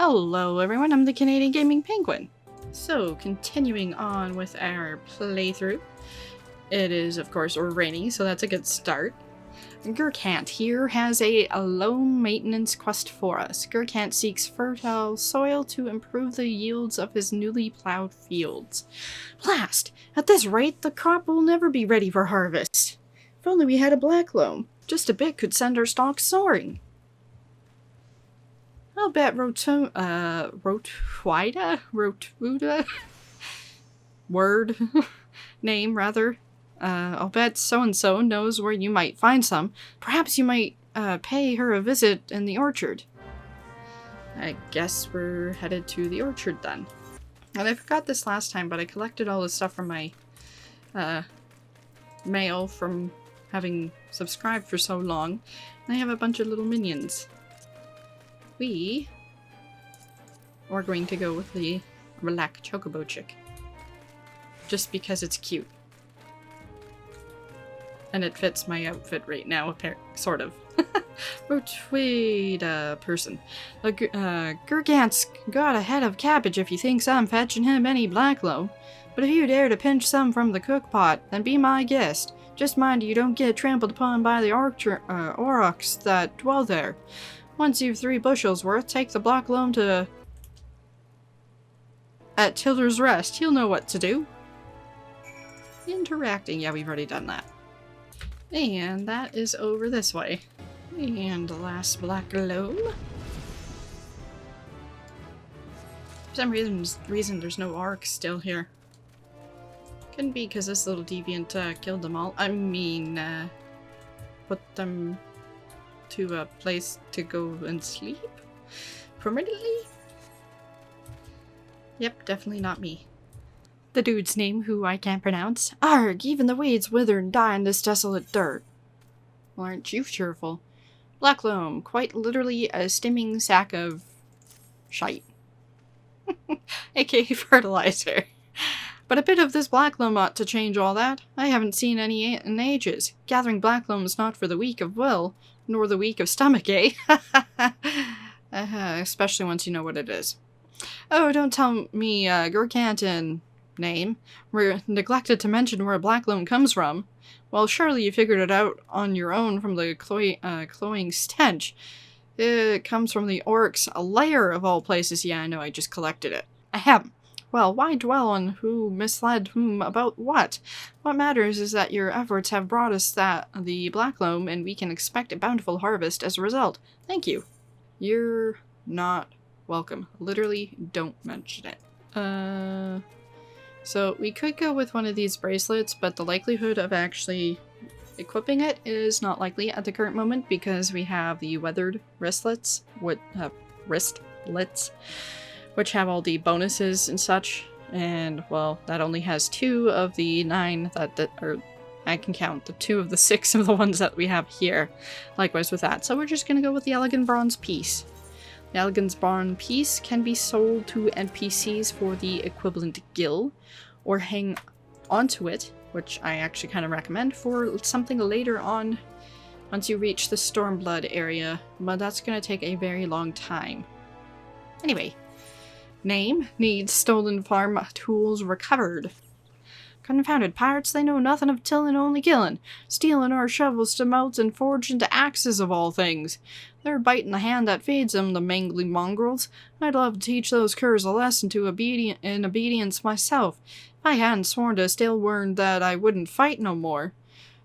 Hello everyone, I'm the Canadian Gaming Penguin. So, continuing on with our playthrough. It is, of course, rainy, so that's a good start. Gurkhant here has a Loam Maintenance quest for us. Gurkhant seeks fertile soil to improve the yields of his newly plowed fields. Blast! At this rate, the crop will never be ready for harvest. If only we had a black loam. Just a bit could send our stocks soaring. I'll bet Rotuda? Word? Name, rather. I'll bet so-and-so knows where you might find some. Perhaps you might, pay her a visit in the orchard. I guess we're headed to the orchard then. And I forgot this last time, but I collected all the stuff from my, mail from having subscribed for so long. And I have a bunch of little minions. We are going to go with the Relax Chocobo Chick. Just because it's cute. And it fits my outfit right now, sort of. Rotuda person. Gurkhant's got a head of cabbage if he thinks I'm fetching him any black loam. But if you dare to pinch some from the cook pot, then be my guest. Just mind you don't get trampled upon by the aurochs that dwell there. Once you've 3 bushels worth, take the black loam to... at Tilder's Rest. He'll know what to do. Interacting. Yeah, we've already done that. And that is over this way. And the last black loam. For some reason there's no arc still here. Couldn't be because this little deviant killed them all. I mean, put them to a place to go and sleep? Permanently? Yep, definitely not me. The dude's name, who I can't pronounce. Arg, even the weeds wither and die in this desolate dirt. Well, aren't you cheerful? Black loam, quite literally a steaming sack of shite. AKA fertilizer. But a bit of this black loam ought to change all that. I haven't seen any in ages. Gathering black loam is not for the weak of will, nor the weak of stomach, eh? Especially once you know what it is. Oh, don't tell me, Gurkhant and name. We're neglected to mention where black loam comes from. Well, surely you figured it out on your own from the cloying stench. It comes from the Oryx, a lair of all places. Yeah, I know, I just collected it. Ahem. Well, why dwell on who misled whom about what? What matters is that your efforts have brought us the black loam, and we can expect a bountiful harvest as a result. Thank you. You're not welcome. Literally, don't mention it. So we could go with one of these bracelets, but the likelihood of actually equipping it is not likely at the current moment because we have the weathered wristlets, which have all the bonuses and such, and, well, that only has 2 of the 9 or I can count, the 2 of the 6 of the ones that we have here. Likewise with that, so we're just gonna go with the Elegant Bronze Piece. The Elegant Bronze Piece can be sold to NPCs for the equivalent gil, or hang onto it, which I actually kind of recommend for something later on once you reach the Stormblood area, but that's gonna take a very long time. Anyway. Name, needs stolen farm tools recovered. Confounded pirates, they know nothing of tilling, only killing. Stealing our shovels to melt and forge into axes of all things. They're biting the hand that feeds them, the mangly mongrels. I'd love to teach those curs a lesson in obedience myself. If I hadn't sworn to Stillwern that I wouldn't fight no more.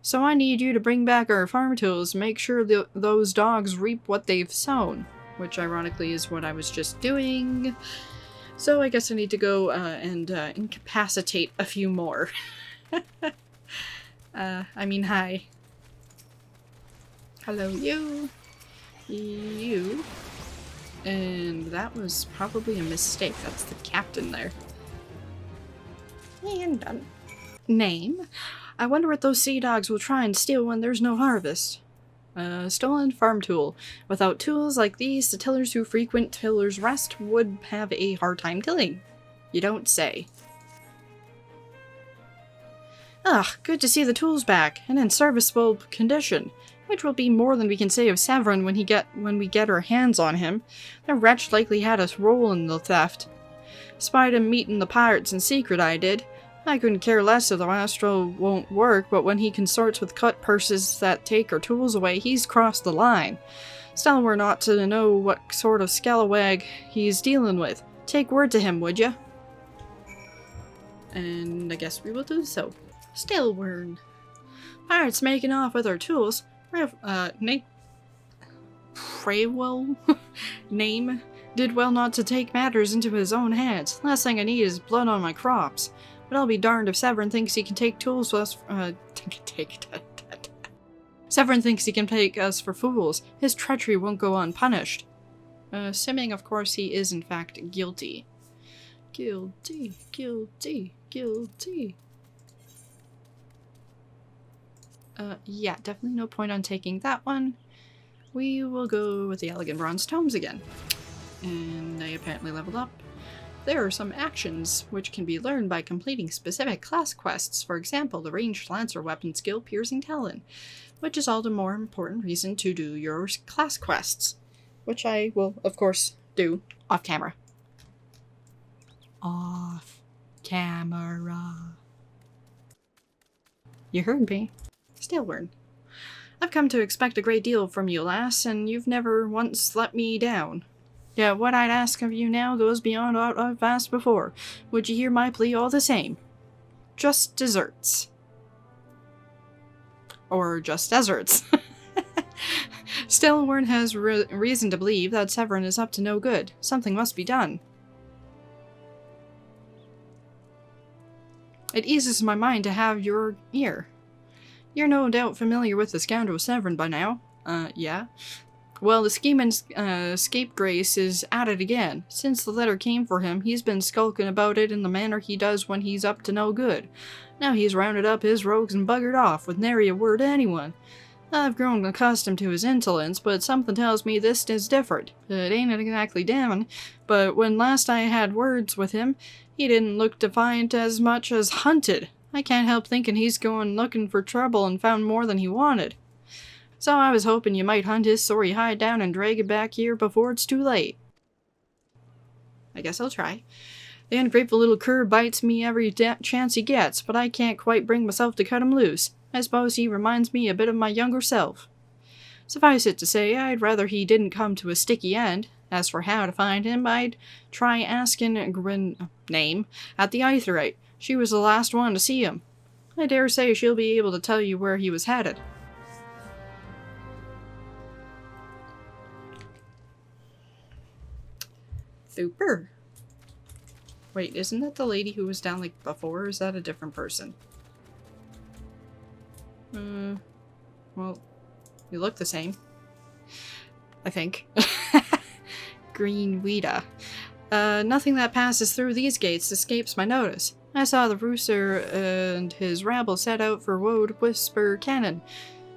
So I need you to bring back our farm tools, make sure those dogs reap what they've sown. Which ironically is what I was just doing. So I guess I need to go and incapacitate a few more. I mean, hi. Hello, you. You. And that was probably a mistake. That's the captain there. And done. Name. I wonder what those sea dogs will try and steal when there's no harvest. Stolen farm tool. Without tools like these, the tillers who frequent Tiller's Rest would have a hard time tilling. You don't say. Ugh, good to see the tools back, and in serviceable condition. which will be more than we can say of Severin when we get our hands on him. The wretch likely had us roll in the theft. Spied him meeting the pirates in secret, I did. I couldn't care less if the Astro won't work, but when he consorts with cut purses that take our tools away, he's crossed the line. Still, we're not to know what sort of scalawag he's dealing with. Take word to him, would ya? And I guess we will do so. Still, we're pirates making off with our tools. Praywell name did well not to take matters into his own hands. Last thing I need is blood on my crops. But I'll be darned if Severin thinks he can take tools with us. Severin thinks he can take us for fools. His treachery won't go unpunished. Assuming, of course, he is in fact guilty. Guilty, guilty, guilty. Yeah, definitely no point on taking that one. We will go with the Elegant Bronze Tomes again. And they apparently leveled up. There are some actions which can be learned by completing specific class quests, for example, the ranged lancer weapon skill Piercing Talon, which is all the more important reason to do your class quests, which I will, of course, do off camera. Off camera. You heard me. Still word. I've come to expect a great deal from you, lass, and you've never once let me down. Yeah, what I'd ask of you now goes beyond what I've asked before. Would you hear my plea all the same? Just desserts. Or just deserts. Still, Wern has reason to believe that Severin is up to no good. Something must be done. It eases my mind to have your ear. You're no doubt familiar with the scoundrel Severin by now. Yeah. Well, the scheming scapegrace is at it again. Since the letter came for him, he's been skulking about it in the manner he does when he's up to no good. Now he's rounded up his rogues and buggered off, with nary a word to anyone. I've grown accustomed to his insolence, but something tells me this is different. It ain't exactly damning, but when last I had words with him, he didn't look defiant as much as hunted. I can't help thinking he's going looking for trouble and found more than he wanted. So I was hoping you might hunt his sorry hide down and drag it back here before it's too late. I guess I'll try. The ungrateful little cur bites me every chance he gets, but I can't quite bring myself to cut him loose. I suppose he reminds me a bit of my younger self. Suffice it to say, I'd rather he didn't come to a sticky end. As for how to find him, I'd try asking name at the Aetheryte. She was the last one to see him. I dare say she'll be able to tell you where he was headed. Super. Wait, isn't that the lady who was down like before, or is that a different person? Well, you look the same. I think. Green Weeda. Nothing that passes through these gates escapes my notice. I saw the Rooster and his rabble set out for Woad Whisper Cannon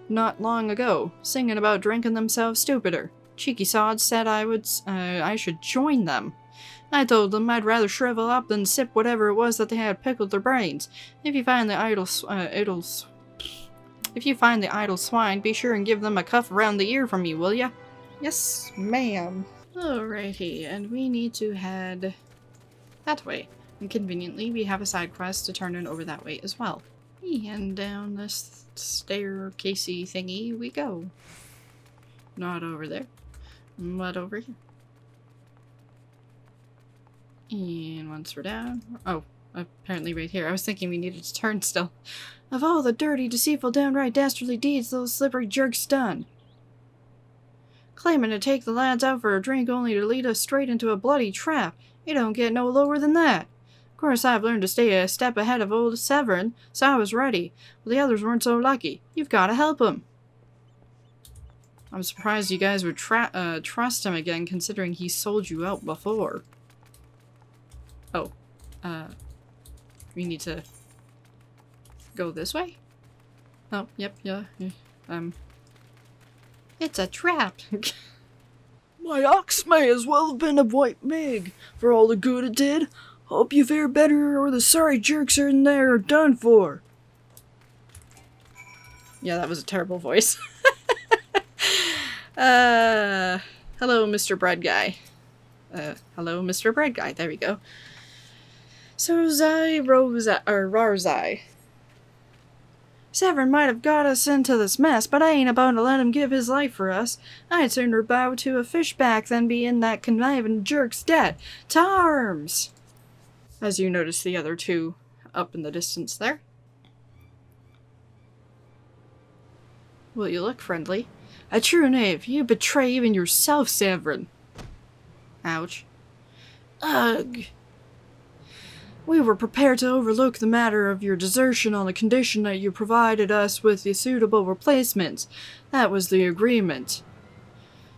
not long ago, singing about drinking themselves stupider. Cheeky sods said I should join them. I told them I'd rather shrivel up than sip whatever it was that they had pickled their brains. If you find the idle swine, be sure and give them a cuff around the ear from me, will ya? Yes, ma'am. Alrighty, and we need to head that way. And conveniently, we have a side quest to turn in over that way as well. And down this staircasey thingy we go. Not over there, but over here. And once we're down... Oh, apparently right here. I was thinking we needed to turn still. Of all the dirty, deceitful, downright dastardly deeds those slippery jerks done. Claiming to take the lads out for a drink only to lead us straight into a bloody trap. You don't get no lower than that. Of course, I've learned to stay a step ahead of old Severin, so I was ready. But the others weren't so lucky. You've got to help them. I'm surprised you guys would trust him again, considering he sold you out before. Oh. We need to go this way? Oh, yep, yeah. It's a trap. My ox may as well have been a white meg, for all the good it did. Hope you fare better, or the sorry jerks in there are done for. Yeah, that was a terrible voice. Hello, Mr. Bread Guy. Hello, Mr. Bread Guy. There we go. So, Rarzai. Severin might have got us into this mess, but I ain't about to let him give his life for us. I'd sooner bow to a fishback than be in that conniving jerk's debt. To arms! As you notice the other two up in the distance there. Will you look friendly? A true knave, you betray even yourself, Severin. Ouch. Ugh. We were prepared to overlook the matter of your desertion on the condition that you provided us with the suitable replacements. That was the agreement.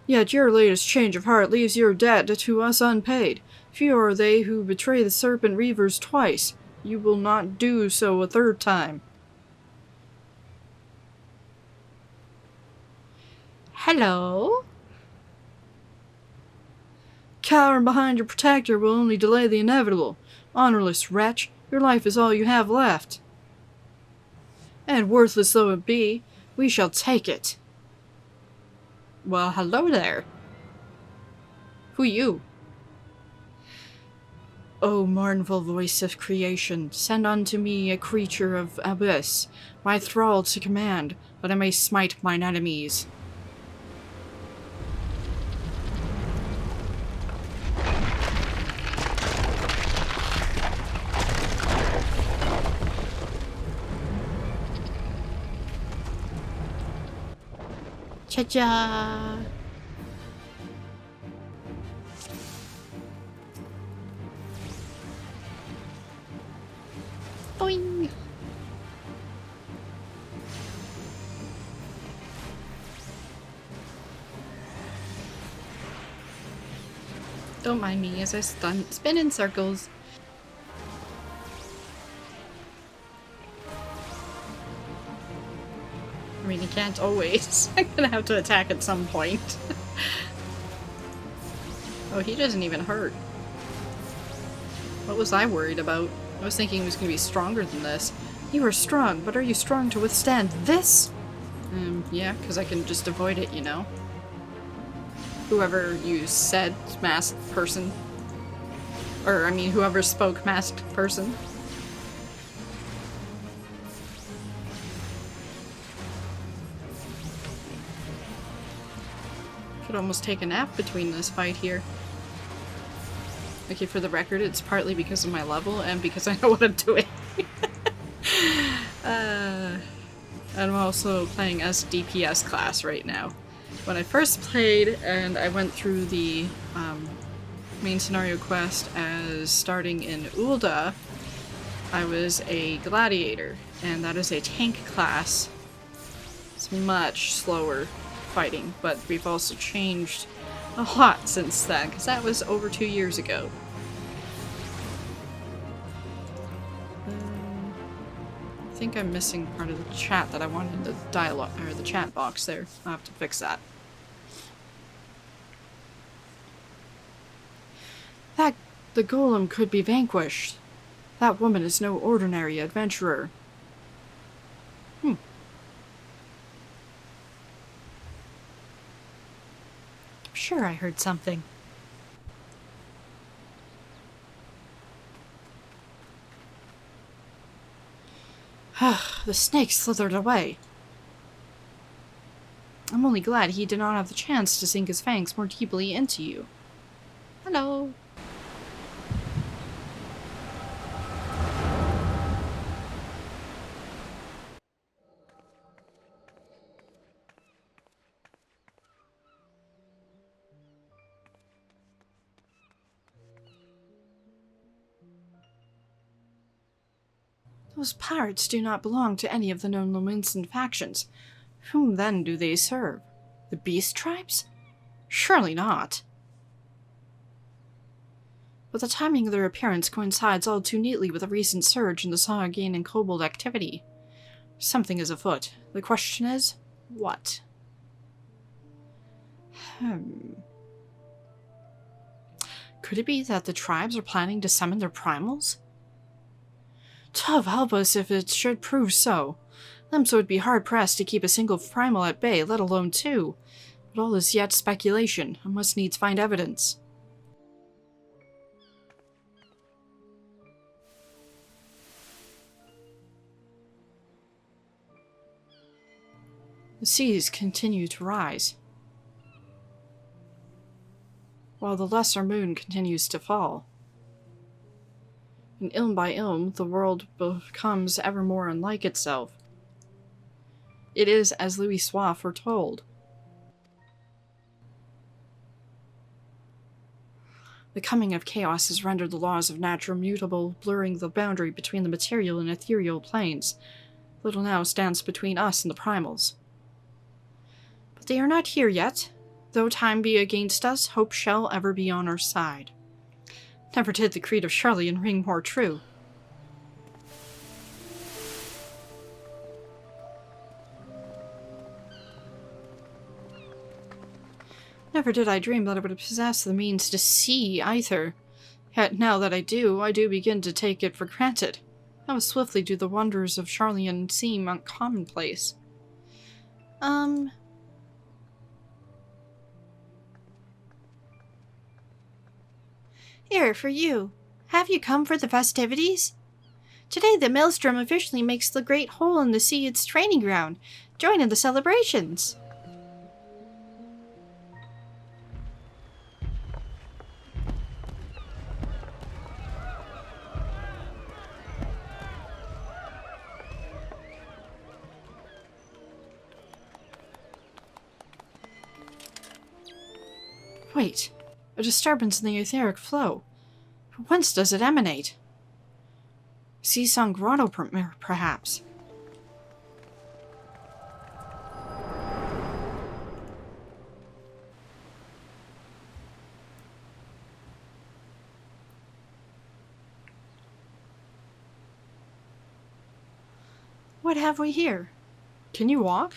Yet your latest change of heart leaves your debt to us unpaid. Few are they who betray the Serpent Reavers twice. You will not do so a third time. Hello? Cowering behind your protector will only delay the inevitable. Honorless wretch, your life is all you have left. And worthless though it be, we shall take it. Well, hello there. Who you? O mournful voice of creation, send unto me a creature of abyss, my thrall to command, that I may smite mine enemies. Cha-cha! Boing! Don't mind me as I spin in circles. I mean, he can't always. I'm gonna have to attack at some point. Oh, he doesn't even hurt. What was I worried about? I was thinking he was gonna be stronger than this. You are strong, but are you strong to withstand this? Yeah, because I can just avoid it, you know? Whoever you said masked person. Or, I mean, whoever spoke masked person. Could almost take a nap between this fight here. Okay, for the record, it's partly because of my level and because I know what I'm doing. I'm also playing as DPS class right now. When I first played and I went through the main scenario quest as starting in Ul'dah, I was a gladiator, and that is a tank class. It's much slower fighting, but we've also changed a lot since then, because that was over 2 years ago. I think I'm missing part of the chat that I wanted in the dialogue, or the chat box there. I'll have to fix that. The golem could be vanquished. That woman is no ordinary adventurer. I'm sure I heard something. The snake slithered away. I'm only glad he did not have the chance to sink his fangs more deeply into you. Hello. Those pirates do not belong to any of the known Lominsan factions. Whom then do they serve? The beast tribes? Surely not. But the timing of their appearance coincides all too neatly with a recent surge in the Sahagin and Kobold activity. Something is afoot. The question is, what? Could it be that the tribes are planning to summon their primals? Tov help us if it should prove so. Limsa would be hard-pressed to keep a single primal at bay, let alone two. But all is yet speculation. I must needs find evidence. The seas continue to rise, while the lesser moon continues to fall. And ilm by ilm, the world becomes ever more unlike itself. It is as Louis Soif foretold. The coming of chaos has rendered the laws of nature mutable, blurring the boundary between the material and ethereal planes. Little now stands between us and the primals. But they are not here yet. Though time be against us, hope shall ever be on our side. Never did the creed of Charlian ring more true. Never did I dream that I would possess the means to see either. Yet now that I do begin to take it for granted. How swiftly do the wonders of Charlian seem commonplace. Here, for you. Have you come for the festivities? Today the Maelstrom officially makes the Great Hole in the Sea its training ground. Join in the celebrations. Wait. A disturbance in the etheric flow. Whence does it emanate? Sea-sung grotto, perhaps. What have we here? Can you walk?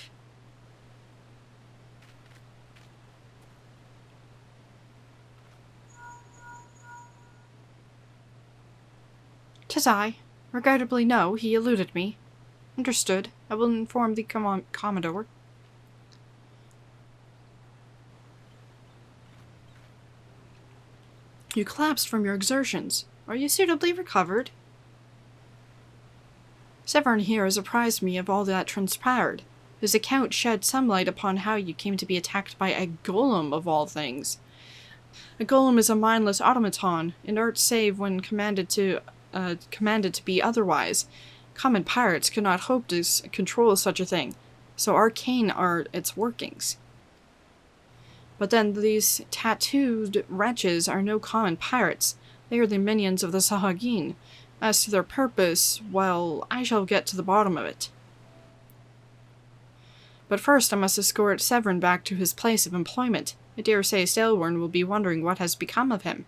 'Tis I. Regrettably no, he eluded me. Understood. I will inform the Commodore. You collapsed from your exertions. Are you suitably recovered? Severin here has apprised me of all that transpired. His account shed some light upon how you came to be attacked by a golem of all things. A golem is a mindless automaton, inert save when commanded to be otherwise. Common pirates could not hope to control such a thing, so arcane are its workings. But then these tattooed wretches are no common pirates. They are the minions of the Sahagin. As to their purpose, well, I shall get to the bottom of it. But first I must escort Severin back to his place of employment. I dare say Sailworn will be wondering what has become of him.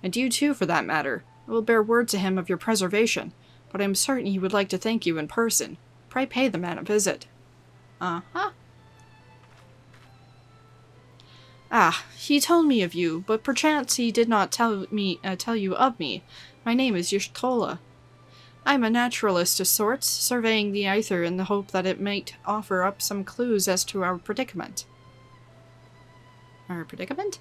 And you too, for that matter. I will bear word to him of your preservation, but I am certain he would like to thank you in person. Pray pay the man a visit. Uh-huh. Ah, he told me of you, but perchance he did not tell you of me. My name is Y'shtola. I am a naturalist of sorts, surveying the aether in the hope that it might offer up some clues as to our predicament. Our predicament?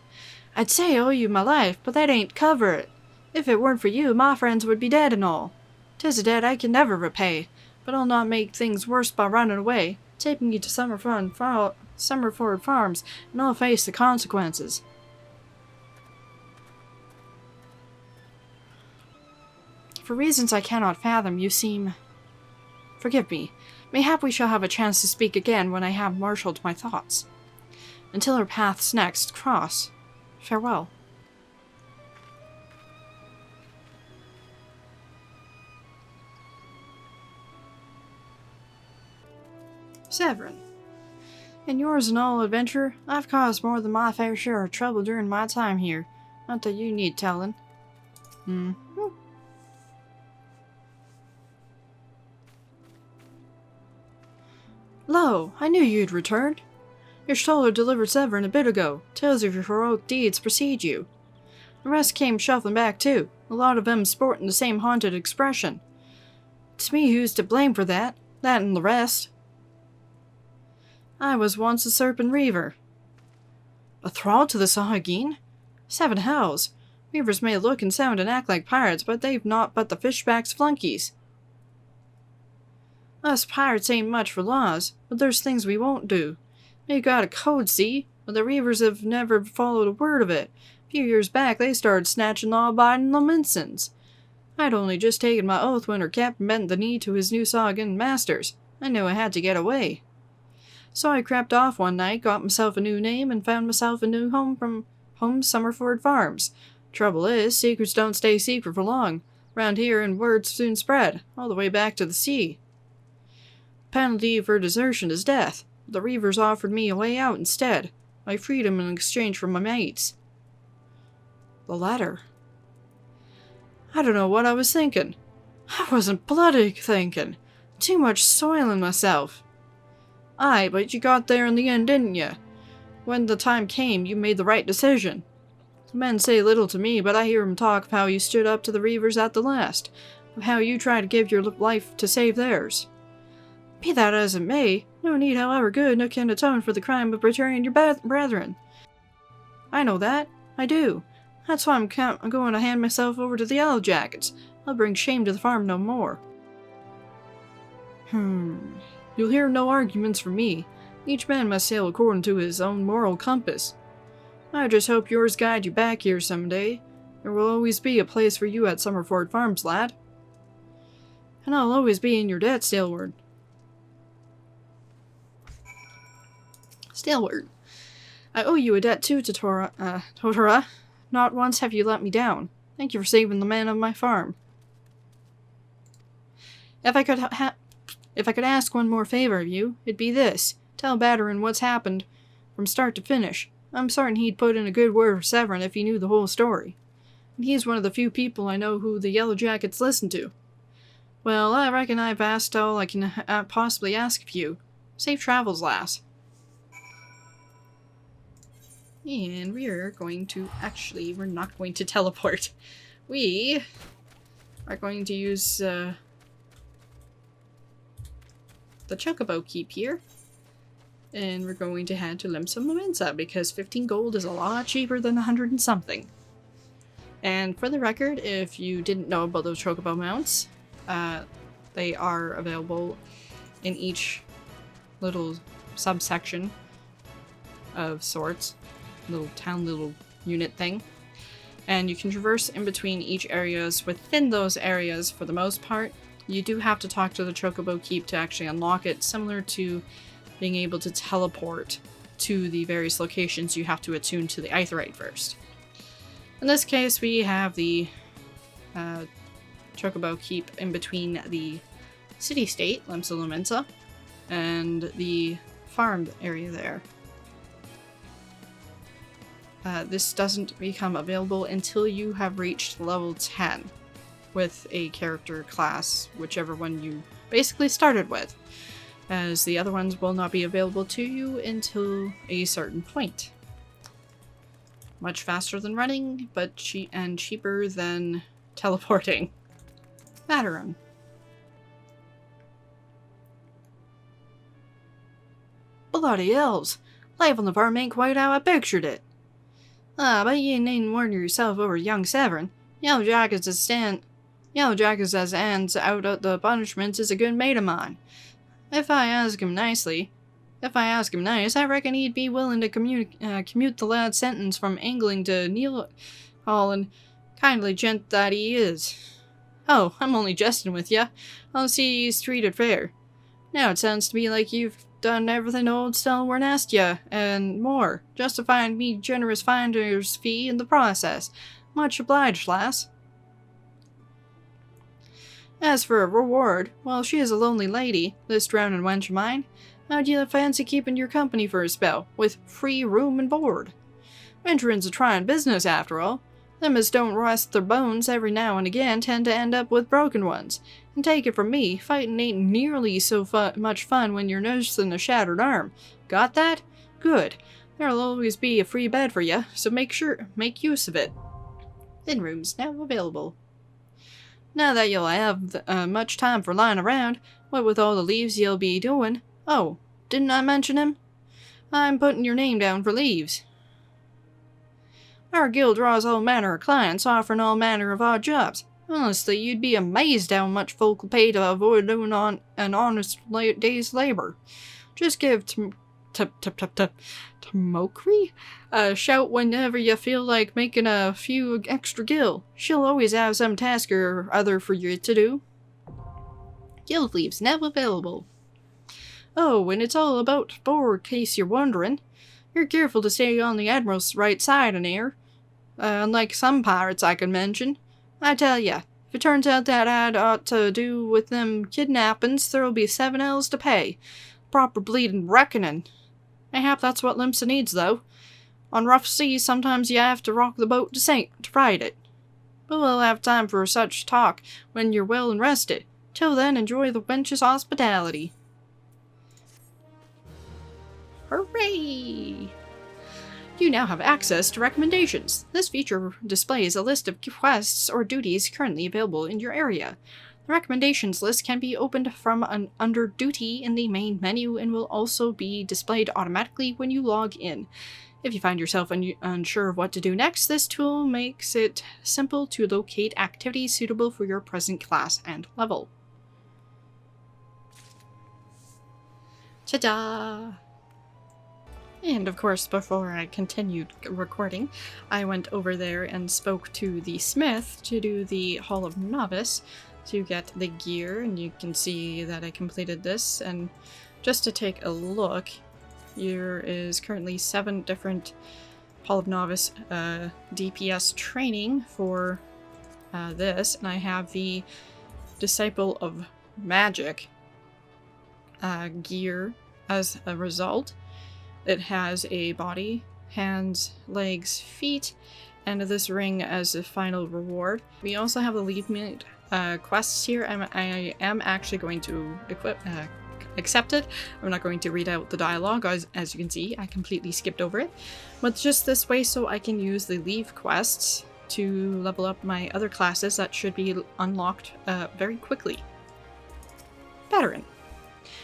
I'd say I owe you my life, but that ain't cover it. If it weren't for you, my friends would be dead and all. 'Tis a debt I can never repay, but I'll not make things worse by running away, taking you to Summerford Farms, and I'll face the consequences. For reasons I cannot fathom, you seem... Forgive me. Mayhap we shall have a chance to speak again when I have marshalled my thoughts. Until our paths next cross, farewell. Severin. In yours and all adventure, I've caused more than my fair share of trouble during my time here. Not that you need telling. Lo, I knew you'd returned. Your Y'shtola delivered Severin a bit ago. Tales of your heroic deeds precede you. The rest came shuffling back too, a lot of them sporting the same haunted expression. It's me who's to blame for that and the rest. I was once a serpent reaver. A thrall to the saw again? 7 hells! Reavers may look and sound and act like pirates, but they've naught but the fishback's flunkies. Us pirates ain't much for laws, but there's things we won't do. We've got a code, see? But the Reavers have never followed a word of it. A few years back, they started snatching law-abiding Lominsans. I'd only just taken my oath when her captain bent the knee to his new Sagan masters. I knew I had to get away. So I crept off one night, got myself a new name, and found myself a new home from Summerford Farms. Trouble is, secrets don't stay secret for long. Round here, and word soon spread, all the way back to the sea. Penalty for desertion is death. The Reavers offered me a way out instead. My freedom in exchange for my mates. The letter. I don't know what I was thinking. I wasn't bloody thinking. Too much soiling myself. Aye, but you got there in the end, didn't you? When the time came, you made the right decision. The men say little to me, but I hear 'em talk of how you stood up to the Reavers at the last, of how you tried to give your life to save theirs. Be that as it may, no need, however good, no can atone for the crime of betraying your brethren. I know that. I do. That's why I'm going to hand myself over to the Yellow Jackets. I'll bring shame to the farm no more. You'll hear no arguments from me. Each man must sail according to his own moral compass. I just hope yours guide you back here someday. There will always be a place for you at Summerford Farms, lad. And I'll always be in your debt, Stalwart. I owe you a debt too, Totora. Not once have you let me down. Thank you for saving the man of my farm. If I could ask one more favor of you, it'd be this. Tell Batterin what's happened from start to finish. I'm certain he'd put in a good word for Severin if he knew the whole story. And he's one of the few people I know who the Yellow Jackets listen to. Well, I reckon I've asked all I can possibly ask of you. Safe travels, lass. And we're going to, we're not going to teleport. We are going to use the Chocobo Keep here. And we're going to head to Limsa Lominsa because 15 gold is a lot cheaper than 100 and something. And for the record, if you didn't know about those Chocobo mounts, they are available in each little subsection of sorts. Little unit thing. And you can traverse in between each areas. Within those areas, for the most part, you do have to talk to the Chocobo Keep to actually unlock it, similar to being able to teleport to the various locations. You have to attune to the Aetheryte first. In this case, we have the Chocobo Keep in between the city-state, Limsa Lominsa, and the farm area there. This doesn't become available until you have reached level 10 with a character class, whichever one you basically started with, as the other ones will not be available to you until a certain point. Much faster than running, but cheaper than teleporting. Batterin. Bloody elves! Life on the farm ain't quite how I pictured it. But you needn't worry yourself over young Severin. Yellow Jackets as hands out of the punishments is a good mate of mine. If I ask him nice, I reckon he'd be willing to commute the lad's sentence from angling to Neil Hall, and kindly gent that he is. Oh, I'm only jesting with ya. I'll see he's treated fair. Now it sounds to me like you've done everything old Stalwart asked ya, and more, justifying me generous finder's fee in the process. Much obliged, lass. As for a reward, well, she is a lonely lady, this drowning wench of mine. How'd you fancy keeping your company for a spell, with free room and board? Venturing's a trying business, after all. Them as don't rest their bones every now and again tend to end up with broken ones. And take it from me, fighting ain't nearly so much fun when you're nursing a shattered arm. Got that? Good. There'll always be a free bed for you, so make use of it. Thin rooms now available. Now that you'll have much time for lying around, what with all the leaves you'll be doing. Oh, didn't I mention him? I'm putting your name down for leaves. Our guild draws all manner of clients, offering all manner of odd jobs. Honestly, you'd be amazed how much folk will pay to avoid doing on an honest day's labor. Just give Tomokri a shout whenever you feel like making a few extra gil. She'll always have some task or other for you to do. Guild leaves now available. Oh, and it's all about board, in case you're wondering. You're careful to stay on the Admiral's right side in here. Unlike some pirates I could mention. I tell ya, if it turns out that I'd ought to do with them kidnappings, there'll be 7 L's to pay. Proper bleeding reckoning. Mayhap that's what Limsa needs, though. On rough seas, sometimes you have to rock the boat to sink, to ride it. But we'll have time for such talk when you're well and rested. Till then, enjoy the wench's hospitality. Hooray! You now have access to recommendations. This feature displays a list of quests or duties currently available in your area. The recommendations list can be opened from under Duty in the main menu and will also be displayed automatically when you log in. If you find yourself unsure of what to do next, this tool makes it simple to locate activities suitable for your present class and level. Ta-da! And of course, before I continued recording, I went over there and spoke to the smith to do the Hall of Novice to get the gear, and you can see that I completed this. And just to take a look, there is currently 7 different Hall of Novice DPS training for this, and I have the Disciple of Magic gear as a result. It has a body, hands, legs, feet, and this ring as a final reward. We also have the lead mate quests here. I am actually going to accept it. I'm not going to read out the dialogue, as you can see. I completely skipped over it. But just this way so I can use the leave quests to level up my other classes that should be unlocked very quickly. Veteran.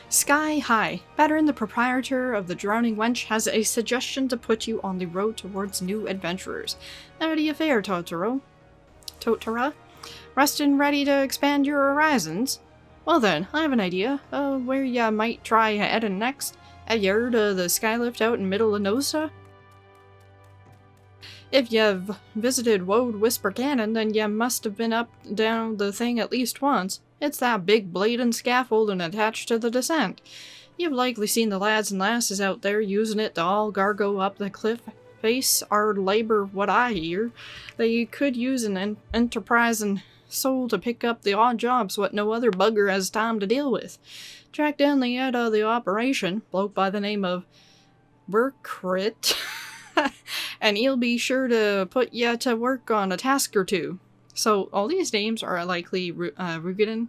Sky High. Veteran, the proprietor of the Drowning Wench, has a suggestion to put you on the road towards new adventurers. How do you fare, Totara? Rested and ready to expand your horizons? Well then, I have an idea where ya might try heading next. Have you heard of the skylift out in Middle La Noscea? If you've visited Woad Whisper Cannon, then you must have been up down the thing at least once. It's that big blading scaffolding attached to the descent. You've likely seen the lads and lasses out there using it to all gargo up the cliff face. Our labor, what I hear. They could use an enterprising soul to pick up the odd jobs what no other bugger has time to deal with. Track down the head of the operation, bloke by the name of Burkrit, and he'll be sure to put you to work on a task or two. So all these names are likely Rugadin,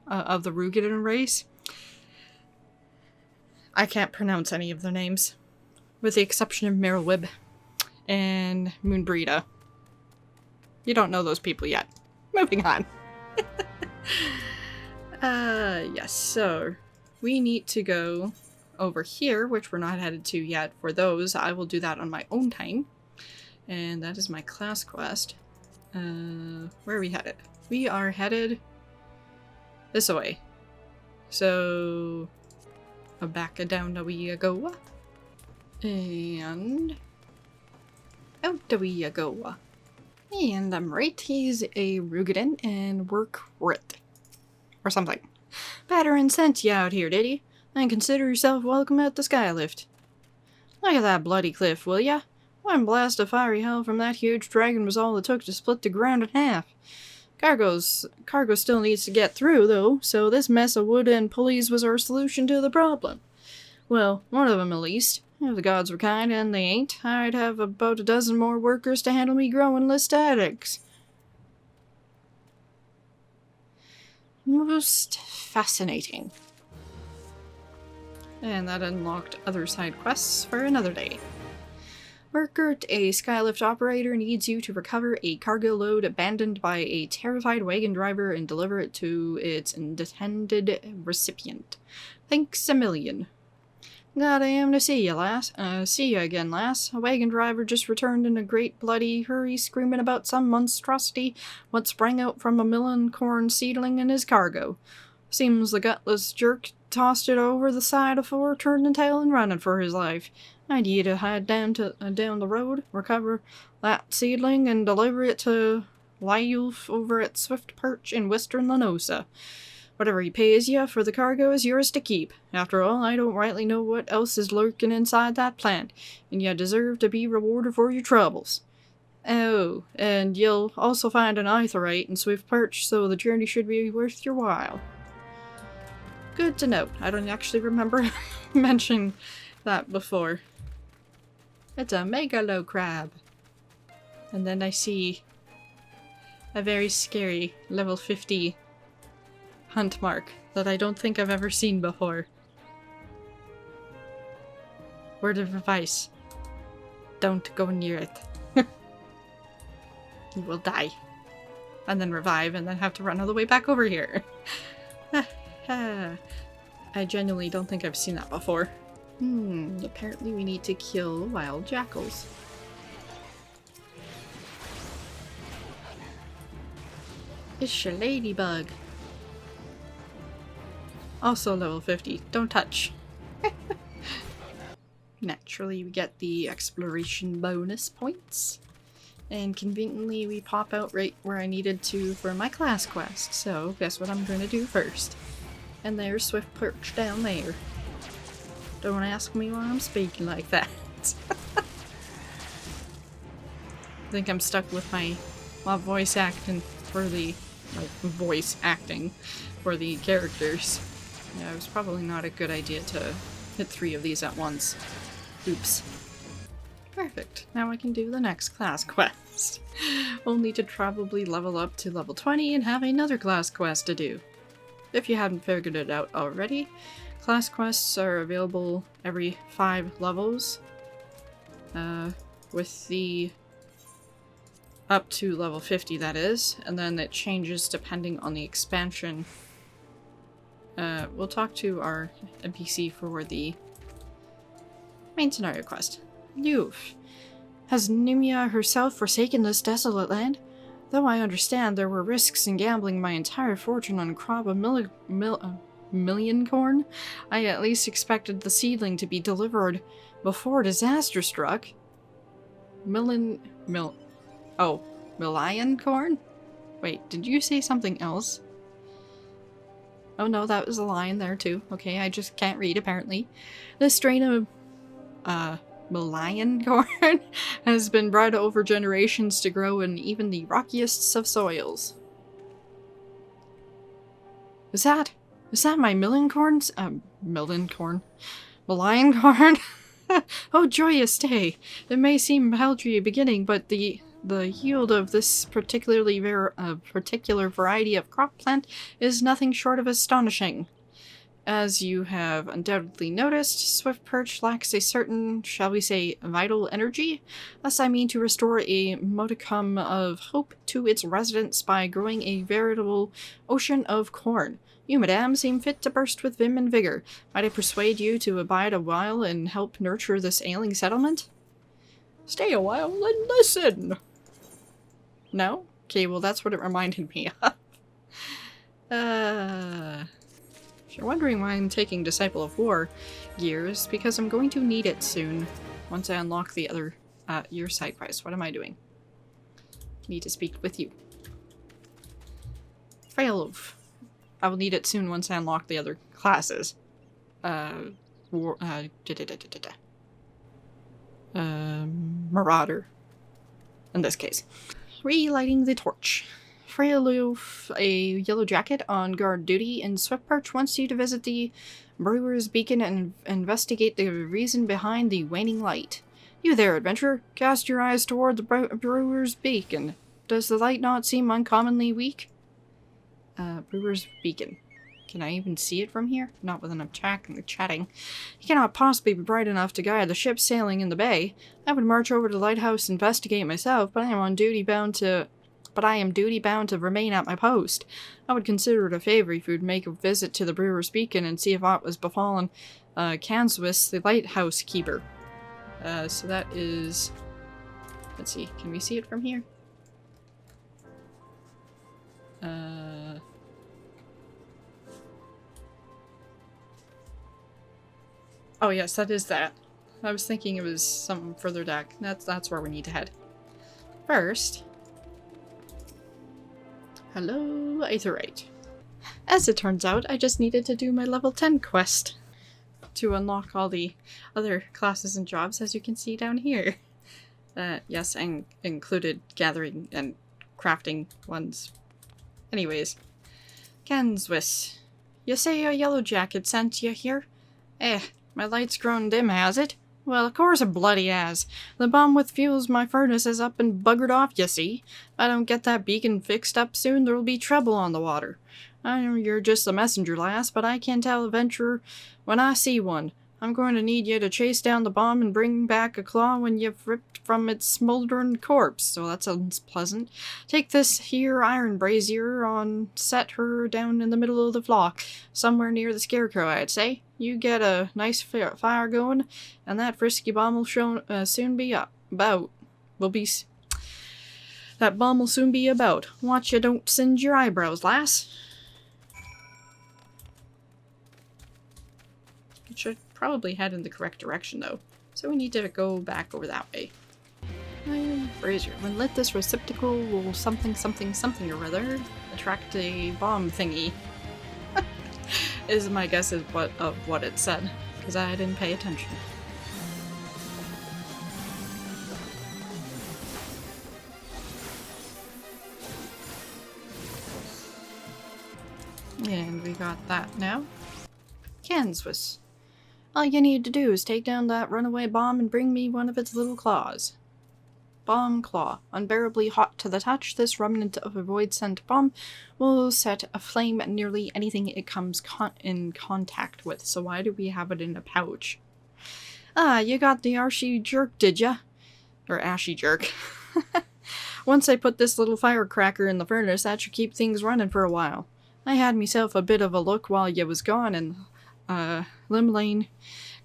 of the Rugadin race. I can't pronounce any of their names, with the exception of Merylwib and Moonbreda. You don't know those people yet. Moving on. Yes, so we need to go over here, which we're not headed to yet. For those, I will do that on my own time. And that is my class quest. Where are we headed? We are headed this way. So, back down we go. And out we go. And I'm right, he's a Rugadin and we're crit. Or something. Veteran sent you out here, did he? Then consider yourself welcome at the skylift. Look at that bloody cliff, will ya? One blast of fiery hell from that huge dragon was all it took to split the ground in half. Cargo still needs to get through, though, so this mess of wood and pulleys was our solution to the problem. Well, one of them at least. If the gods were kind, and they ain't, I'd have about a dozen more workers to handle me growing listatics. Most fascinating. And that unlocked other side quests for another day. Burkert, a skylift operator, needs you to recover a cargo load abandoned by a terrified wagon driver and deliver it to its intended recipient. Thanks a million. Glad I am to see you, lass. See you again, lass. A wagon driver just returned in a great bloody hurry, screaming about some monstrosity what sprang out from a milling corn seedling in his cargo. Seems the gutless jerk tossed it over the side afore turning tail and running for his life. I'd ye to hide down the road, recover that seedling, and deliver it to Lyulf over at Swift Perch in western La Noscea. Whatever he pays you for the cargo is yours to keep. After all, I don't rightly know what else is lurking inside that plant, and you deserve to be rewarded for your troubles. Oh, and you'll also find an aetheryte in Swift Perch, so the journey should be worth your while. Good to know. I don't actually remember mentioning that before. It's a megalo crab. And then I see a very scary level 50 hunt mark that I don't think I've ever seen before. Word of advice. Don't go near it. You will die. And then revive and then have to run all the way back over here. I genuinely don't think I've seen that before. Apparently we need to kill wild jackals. It's a ladybug. Also level 50. Don't touch. Naturally, we get the exploration bonus points. And conveniently, we pop out right where I needed to for my class quest. So, guess what I'm going to do first. And there's Swift Perch down there. Don't ask me why I'm speaking like that. I think I'm stuck with my voice acting for the characters. Yeah, it was probably not a good idea to hit 3 of these at once. Oops. Perfect. Now I can do the next class quest. Only to probably level up to level 20 and have another class quest to do. If you haven't figured it out already, class quests are available every 5 levels. With the up to level 50, that is, and then it changes depending on the expansion. We'll talk to our NPC for the main scenario quest. Youth. Has Nimia herself forsaken this desolate land? Though I understand there were risks in gambling my entire fortune on a crop of million corn, I at least expected the seedling to be delivered before disaster struck. Million corn? Wait, did you say something else? Oh no, that was a lion there too. Okay, I just can't read apparently. This strain of Malayan corn has been bred over generations to grow in even the rockiest of soils. Is that my Malayan corn? Malayan corn? Oh, joyous day! It may seem paltry beginning, but the yield of this particular variety of crop plant is nothing short of astonishing. As you have undoubtedly noticed, Swift Perch lacks a certain, shall we say, vital energy. Thus I mean to restore a modicum of hope to its residents by growing a veritable ocean of corn. You, madame, seem fit to burst with vim and vigor. Might I persuade you to abide a while and help nurture this ailing settlement? Stay a while and listen! No? Okay, well that's what it reminded me of. If you're wondering why I'm taking Disciple of War gears, because I'm going to need it soon, once I unlock the other, your side quest. What am I doing? Need to speak with you. Failove. I will need it soon once I unlock the other classes. Marauder. In this case. Relighting the Torch. Freyloof, a yellow jacket on guard duty in Swift Perch, wants you to visit the Brewer's Beacon and investigate the reason behind the waning light. You there, adventurer. Cast your eyes toward the Brewer's Beacon. Does the light not seem uncommonly weak? Brewer's Beacon. Can I even see it from here? Not when I'm chatting. It cannot possibly be bright enough to guide the ship sailing in the bay. I would march over to the lighthouse and investigate myself, but I am duty bound to remain at my post. I would consider it a favor if you would make a visit to the Brewer's Beacon and see if aught was befallen Kanswis, the lighthouse keeper. So that is... Let's see, can we see it from here? Oh yes, that is that. I was thinking it was something further back. That's where we need to head. First... Hello, Aetherite. As it turns out, I just needed to do my level 10 quest to unlock all the other classes and jobs, as you can see down here. Yes, and included gathering and crafting ones. Anyways. Kanswis. You say a yellow jacket sent you here? My light's grown dim, has it? Well, of course it bloody has. The bomb with fuels my furnace is up and buggered off, you see. If I don't get that beacon fixed up soon, there'll be trouble on the water. I know you're just a messenger, lass, but I can tell adventurer when I see one. I'm going to need you to chase down the bomb and bring back a claw when you've ripped from its smoldering corpse, so that sounds pleasant. Take this here iron brazier on, set her down in the middle of the flock, somewhere near the scarecrow, I'd say. You get a nice fire going, and that frisky bomb will soon be about. That bomb will soon be about. Watch you don't singe your eyebrows, lass. It should probably head in the correct direction, though. So we need to go back over that way. Iron brazier. When lit, this receptacle will something or other attract a bomb thingy. Is my guess of what it said, because I didn't pay attention. And we got that now. Kanswis. All you need to do is take down that runaway bomb and bring me one of its little claws. Bomb claw. Unbearably hot to the touch, this remnant of a void-sent bomb will set aflame at nearly anything it comes in contact with, so why do we have it in a pouch? Ah, you got the arshy jerk, did ya? Or ashy jerk. Once I put this little firecracker in the furnace, that should keep things running for a while. I had myself a bit of a look while you was gone, and Limlane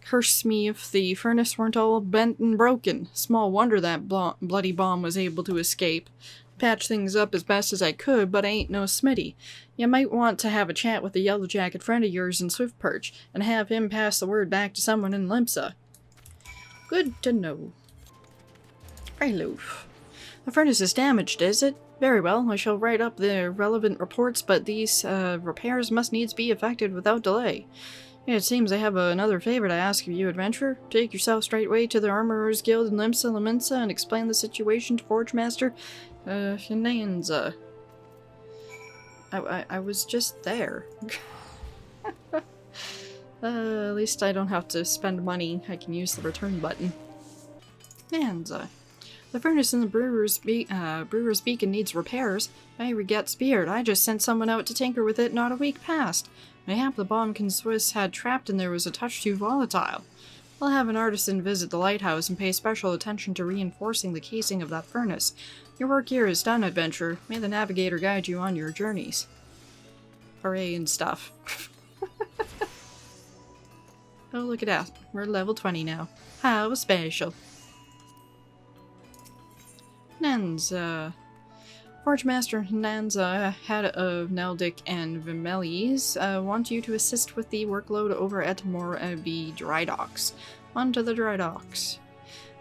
cursed me if the furnace weren't all bent and broken. Small wonder that bloody bomb was able to escape. Patched things up as best as I could, but I ain't no smitty. You might want to have a chat with the yellow jacket friend of yours in Swiftperch, and have him pass the word back to someone in Limsa. Good to know. Prelude. The furnace is damaged, is it? Very well, I shall write up the relevant reports, but these repairs must needs be effected without delay. It seems I have another favor to ask of you, adventurer. Take yourself straightway to the Armorers Guild in Limsa Lominsa and explain the situation to Forgemaster Shenanza. I was just there. At least I don't have to spend money. I can use the return button. Nanza. The furnace in the Brewer's Beacon needs repairs. I regret Speared. I just sent someone out to tinker with it not a week past. Mayhap the bomb Swiss had trapped in there was a touch too volatile. I'll have an artisan visit the lighthouse and pay special attention to reinforcing the casing of that furnace. Your work here is done, adventurer. May the navigator guide you on your journeys. Hooray and stuff. Oh, look at that. We're level 20 now. How special. Nanza. Forgemaster Nanza, head of Neldic and Vimeles, want you to assist with the workload over at Moraby Drydocks. On to the Drydocks.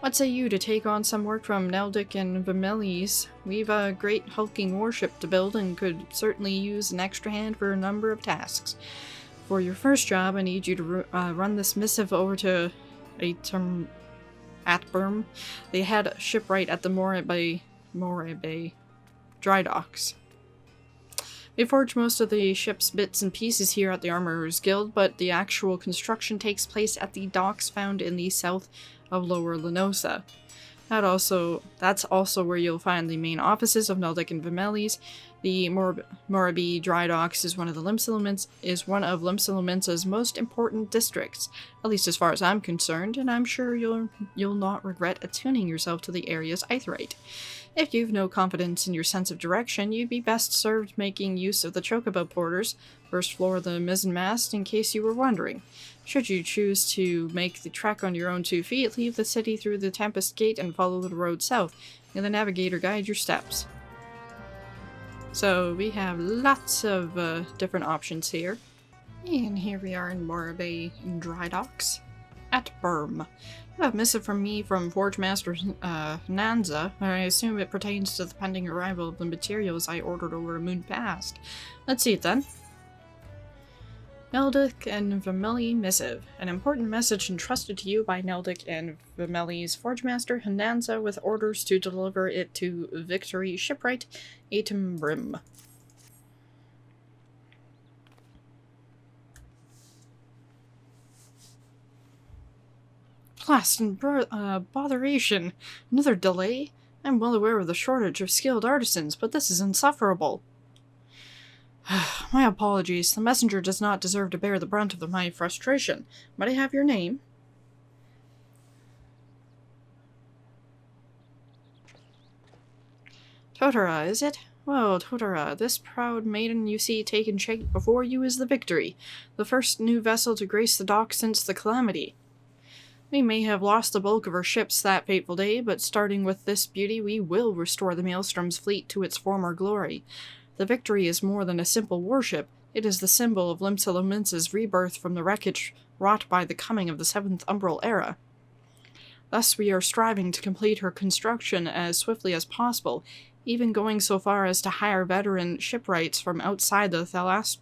What say you to take on some work from Neldic and Vimeles? We've a great hulking warship to build and could certainly use an extra hand for a number of tasks. For your first job, I need you to run this missive over to Atburm, the head shipwright at the Moraby Drydocks. We forge most of the ship's bits and pieces here at the Armorers Guild, but the actual construction takes place at the docks found in the south of Lower La Noscea. That's also where you'll find the main offices of Neldic and Vimeles. The Moraby Drydocks is one of Limsa Lominsa's most important districts, at least as far as I'm concerned, and I'm sure you'll not regret attuning yourself to the area's aetherite. If you've no confidence in your sense of direction, you'd be best served making use of the chocobo porters, first floor of the mizzenmast, in case you were wondering. Should you choose to make the trek on your own 2 feet, leave the city through the Tempest Gate and follow the road south, and the navigator guide your steps. So we have lots of different options here. And here we are in Moraby Drydocks at Berm. You have a missive from me from Forge Master Nanza. I assume it pertains to the pending arrival of the materials I ordered over a moon past. Let's see it then. Neldic and Vimeli missive. An important message entrusted to you by Neldic and Vimeli's Forge Master Nanza with orders to deliver it to Victory Shipwright, Atum Brim. Blast and botheration. Another delay? I'm well aware of the shortage of skilled artisans, but this is insufferable. My apologies. The messenger does not deserve to bear the brunt of my frustration. Might I have your name? Totara, is it? Well, Totara, this proud maiden you see taking shape before you is the Victory, the first new vessel to grace the dock since the Calamity. We may have lost the bulk of our ships that fateful day, but starting with this beauty, we will restore the Maelstrom's fleet to its former glory. The Victory is more than a simple warship. It is the symbol of Limsa Lominsa's rebirth from the wreckage wrought by the coming of the 7th Umbral Era. Thus we are striving to complete her construction as swiftly as possible, even going so far as to hire veteran shipwrights from outside the Thalassocracy.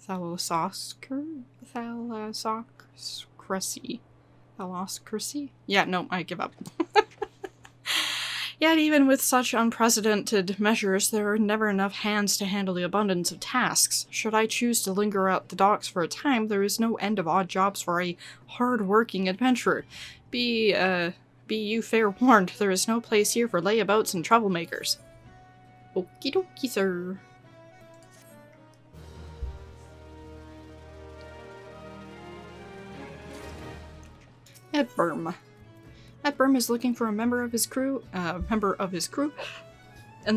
Thalassocracy? Yeah, no, I give up. Yet even with such unprecedented measures, there are never enough hands to handle the abundance of tasks. Should I choose to linger at the docks for a time, there is no end of odd jobs for a hard-working adventurer. Be you fair warned, there is no place here for layabouts and troublemakers. Okie dokie, sir. Ed Burm. Ed Burm is looking for a member of his crew, and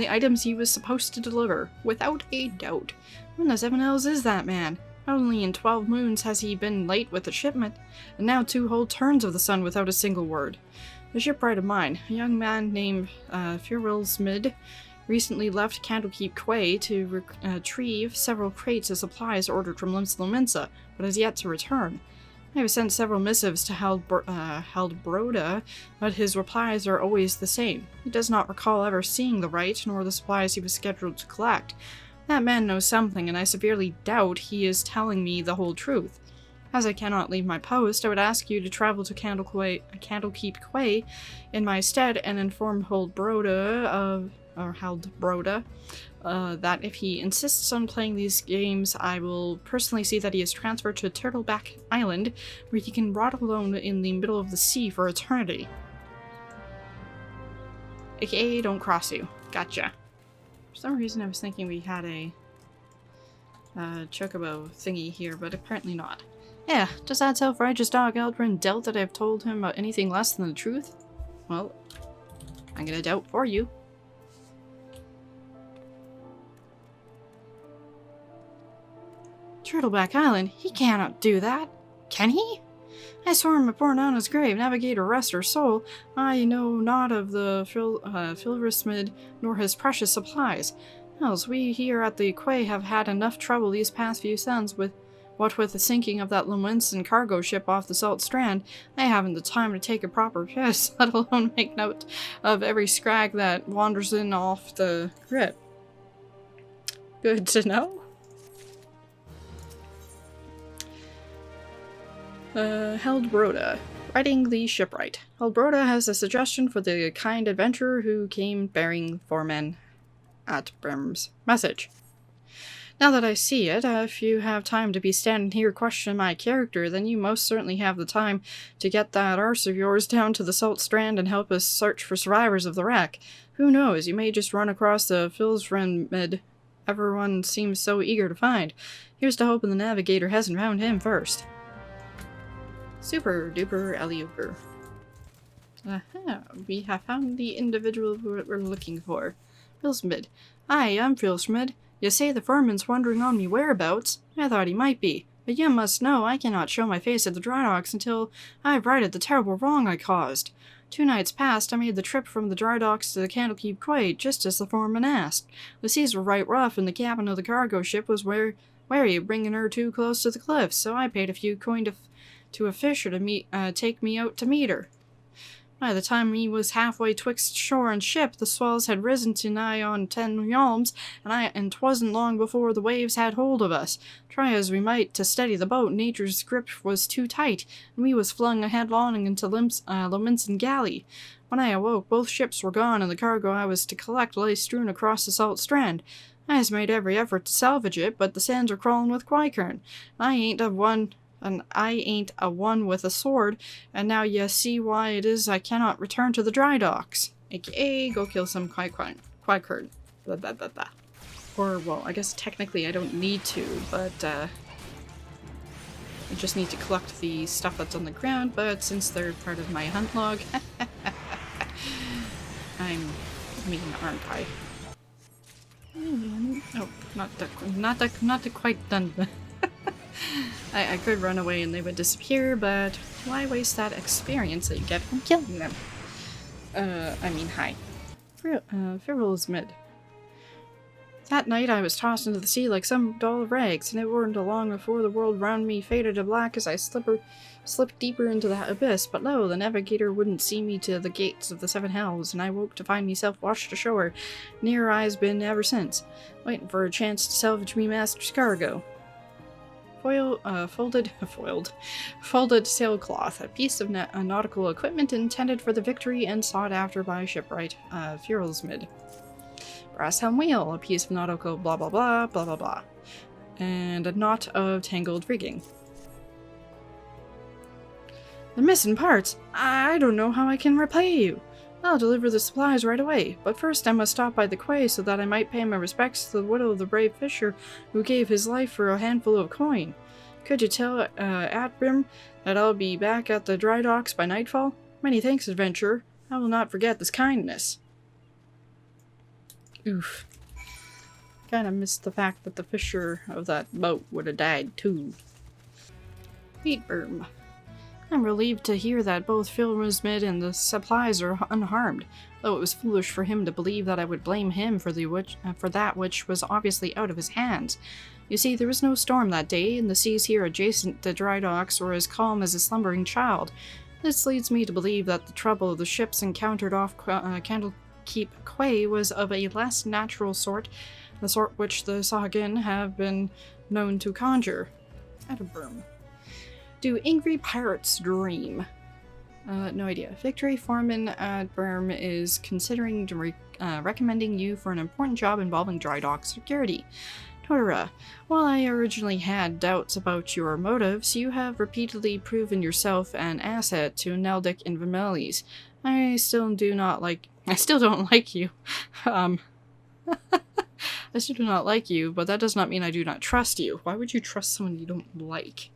the items he was supposed to deliver, without a doubt. Who the 7Ls is that man? Not only in 12 moons has he been late with the shipment, and now 2 whole turns of the sun without a single word. A shipwright of mine, a young man named Ferilsmid, recently left Candlekeep Quay to retrieve several crates of supplies ordered from Limsa Lominsa, but has yet to return. I have sent several missives to Heldbroda, but his replies are always the same. He does not recall ever seeing the right, nor the supplies he was scheduled to collect. That man knows something, and I severely doubt he is telling me the whole truth. As I cannot leave my post, I would ask you to travel to Candlekeep Quay in my stead and inform Heldbroda that if he insists on playing these games, I will personally see that he is transferred to Turtleback Island, where he can rot alone in the middle of the sea for eternity. AKA, don't cross you. Gotcha. For some reason I was thinking we had a chocobo thingy here, but apparently not. Yeah, does that self-righteous dog Eldrin doubt that I've told him anything less than the truth? Well, I'm gonna doubt for you. Turtleback Island? He cannot do that. Can he? I swore him before Nana's grave, Navigator rest her soul, I know not of the Filrismid nor his precious supplies. Else, we here at the quay have had enough trouble these past few suns with the sinking of that Lominsan cargo ship off the Salt Strand. I haven't the time to take a proper piss, let alone make note of every scrag that wanders in off the grip. Good to know. Heldbroda. Writing the Shipwright. Heldbroda has a suggestion for the kind adventurer who came bearing 4 men at Brim's message. Now that I see it, if you have time to be standing here questioning my character, then you most certainly have the time to get that arse of yours down to the Salt Strand and help us search for survivors of the wreck. Who knows, you may just run across the Filrismid everyone seems so eager to find. Here's to hoping the navigator hasn't found him first. Super duper Elioker. Aha, we have found the individual we're looking for. Philsmid. Hi, I'm Philsmid. You say the foreman's wondering on me whereabouts? I thought he might be. But you must know I cannot show my face at the Drydocks until I've righted the terrible wrong I caused. 2 nights past, I made the trip from the Drydocks to the Candlekeep Quay, just as the foreman asked. The seas were right rough, and the captain of the cargo ship was wary of bringing her too close to the cliffs, so I paid a few coin to a fisher to take me out to meet her. By the time he was halfway twixt shore and ship, the swells had risen to nigh on 10 yalms, and 'twasn't long before the waves had hold of us. Try as we might to steady the boat, nature's grip was too tight, and we was flung headlong into Lominsa galley. When I awoke, both ships were gone, and the cargo I was to collect lay strewn across the salt strand. I has made every effort to salvage it, but the sands are crawling with quikern. I ain't a one with a sword, and now ye see why it is I cannot return to the Drydocks. AKA, go kill some quikern. Blah, blah, blah, blah. Or, well, I guess technically I don't need to, but, I just need to collect the stuff that's on the ground, but since they're part of my hunt log, I'm mean, aren't I? Oh, not quite done. I could run away and they would disappear, but why waste that experience that you get from killing them? Hi. Feril's mid. That night I was tossed into the sea like some doll of rags, and it weren't long before the world round me faded to black as I slipped deeper into the abyss. But lo, the navigator wouldn't see me to the gates of the 7 hells, and I woke to find myself washed ashore. Near I's been ever since, waiting for a chance to salvage me master's cargo. Folded sailcloth, a piece of nautical equipment intended for the Victory and sought after by Shipwright, Feril's mid. Brass helm wheel, a piece of nautical blah blah blah blah blah blah, and a knot of tangled rigging. The missing parts. I don't know how I can repay you. I'll deliver the supplies right away, but first I must stop by the quay so that I might pay my respects to the widow of the brave fisher who gave his life for a handful of coin. Could you tell Atbrim that I'll be back at the Drydocks by nightfall? Many thanks, adventurer. I will not forget this kindness. Oof. Kinda missed the fact that the fisher of that boat would have died too. Wheatworm. I'm relieved to hear that both Philsmid and the supplies are unharmed, though it was foolish for him to believe that I would blame him for that which was obviously out of his hands. You see, there was no storm that day, and the seas here adjacent to Drydocks were as calm as a slumbering child. This leads me to believe that the trouble the ships encountered off Candlekeep Quay was of a less natural sort, the sort which the Sahagin have been known to conjure. Atterburn. Do angry pirates dream? No idea. Victory Foreman Atterburn is considering recommending you for an important job involving Drydock security. Torra, while I originally had doubts about your motives, you have repeatedly proven yourself an asset to Neldic and Vermelis. I still don't like you. I still do not like you, but that does not mean I do not trust you. Why would you trust someone you don't like?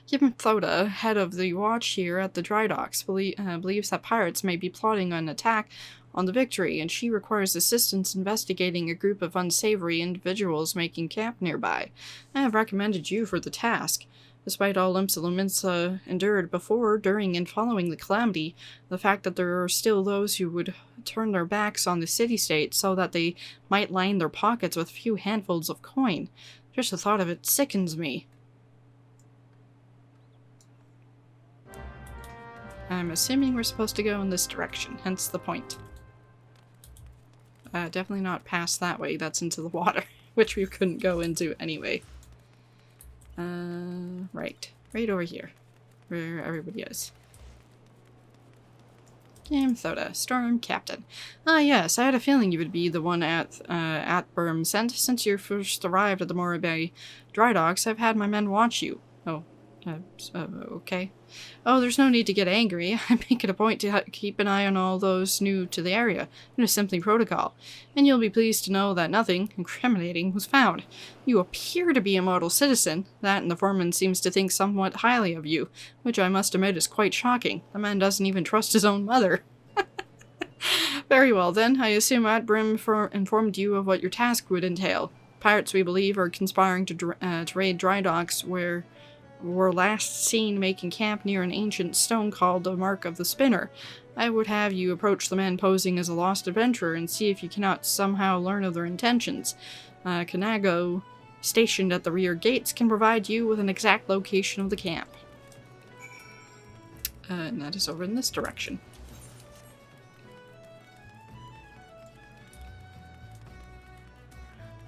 Yimthoda, head of the watch here at the Drydocks, believes that pirates may be plotting an attack on the Victory, and she requires assistance investigating a group of unsavory individuals making camp nearby. I have recommended you for the task. Despite all Limsa Lominsa endured before, during, and following the calamity, the fact that there are still those who would turn their backs on the city-state so that they might line their pockets with a few handfuls of coin. Just the thought of it sickens me. I'm assuming we're supposed to go in this direction, hence the point. Definitely not past that way, that's into the water, which we couldn't go into anyway. Right over here, where everybody is. Gamthoda, Storm Captain. Ah yes, I had a feeling you would be the one at Burm sent. Since you first arrived at the Moraby Drydocks, I've had my men watch you. Oh, Okay. Oh, there's no need to get angry. I make it a point to keep an eye on all those new to the area. It is simply protocol. And you'll be pleased to know that nothing incriminating was found. You appear to be a model citizen. That and the foreman seems to think somewhat highly of you, which I must admit is quite shocking. The man doesn't even trust his own mother. Very well then. I assume Brim informed you of what your task would entail. Pirates, we believe, are conspiring to raid Drydocks, where were last seen making camp near an ancient stone called the Mark of the Spinner. I would have you approach the man posing as a lost adventurer and see if you cannot somehow learn of their intentions. Kanago, stationed at the rear gates, can provide you with an exact location of the camp. And that is over in this direction.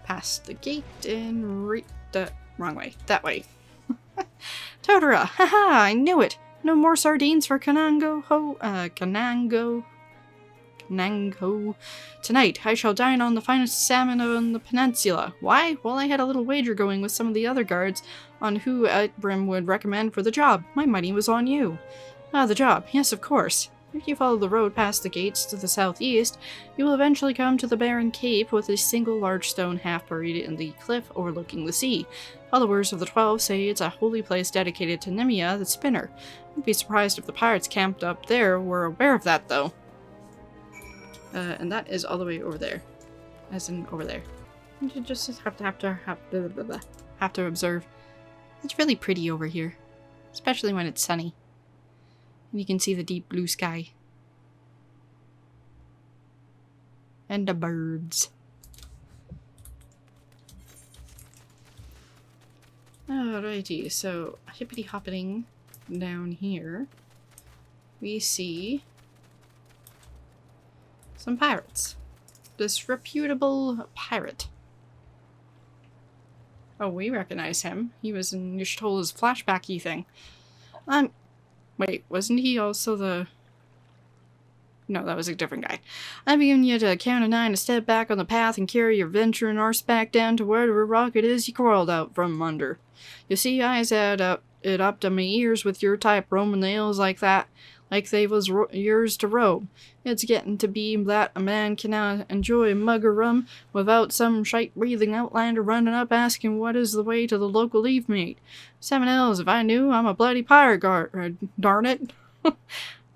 Past the gate and wrong way. That way. Totara! Haha! I knew it! No more sardines for Kanango. Tonight, I shall dine on the finest salmon on the peninsula. Why? Well, I had a little wager going with some of the other guards on who Brim would recommend for the job. My money was on you. Ah, the job. Yes, of course. If you follow the road past the gates to the southeast, you will eventually come to the barren cape with a single large stone half buried in the cliff overlooking the sea. Followers of the 12 say it's a holy place dedicated to Nimia, the spinner. I'd be surprised if the pirates camped up there were aware of that, though. And that is all the way over there. As in, over there. You just have to observe. It's really pretty over here. Especially when it's sunny. And you can see the deep blue sky. And the birds. Alrighty, so hippity hopping down here, we see some pirates. This reputable pirate. Oh, we recognize him. He was in Nishtola's flashback-y thing. Wait, wasn't he also the... No, that was a different guy. I'm giving you to count of 9 to step back on the path and carry your venturing arse back down to wherever rock it is you crawled out from under. You see, I's had it up to my ears with your type roaming the hills like that, like they was yours to roam. It's getting to be that a man cannot enjoy a mug of rum without some shite-breathing outlander running up asking what is the way to the local leave meet. 7 L's, if I knew, I'm a bloody pirate darn it.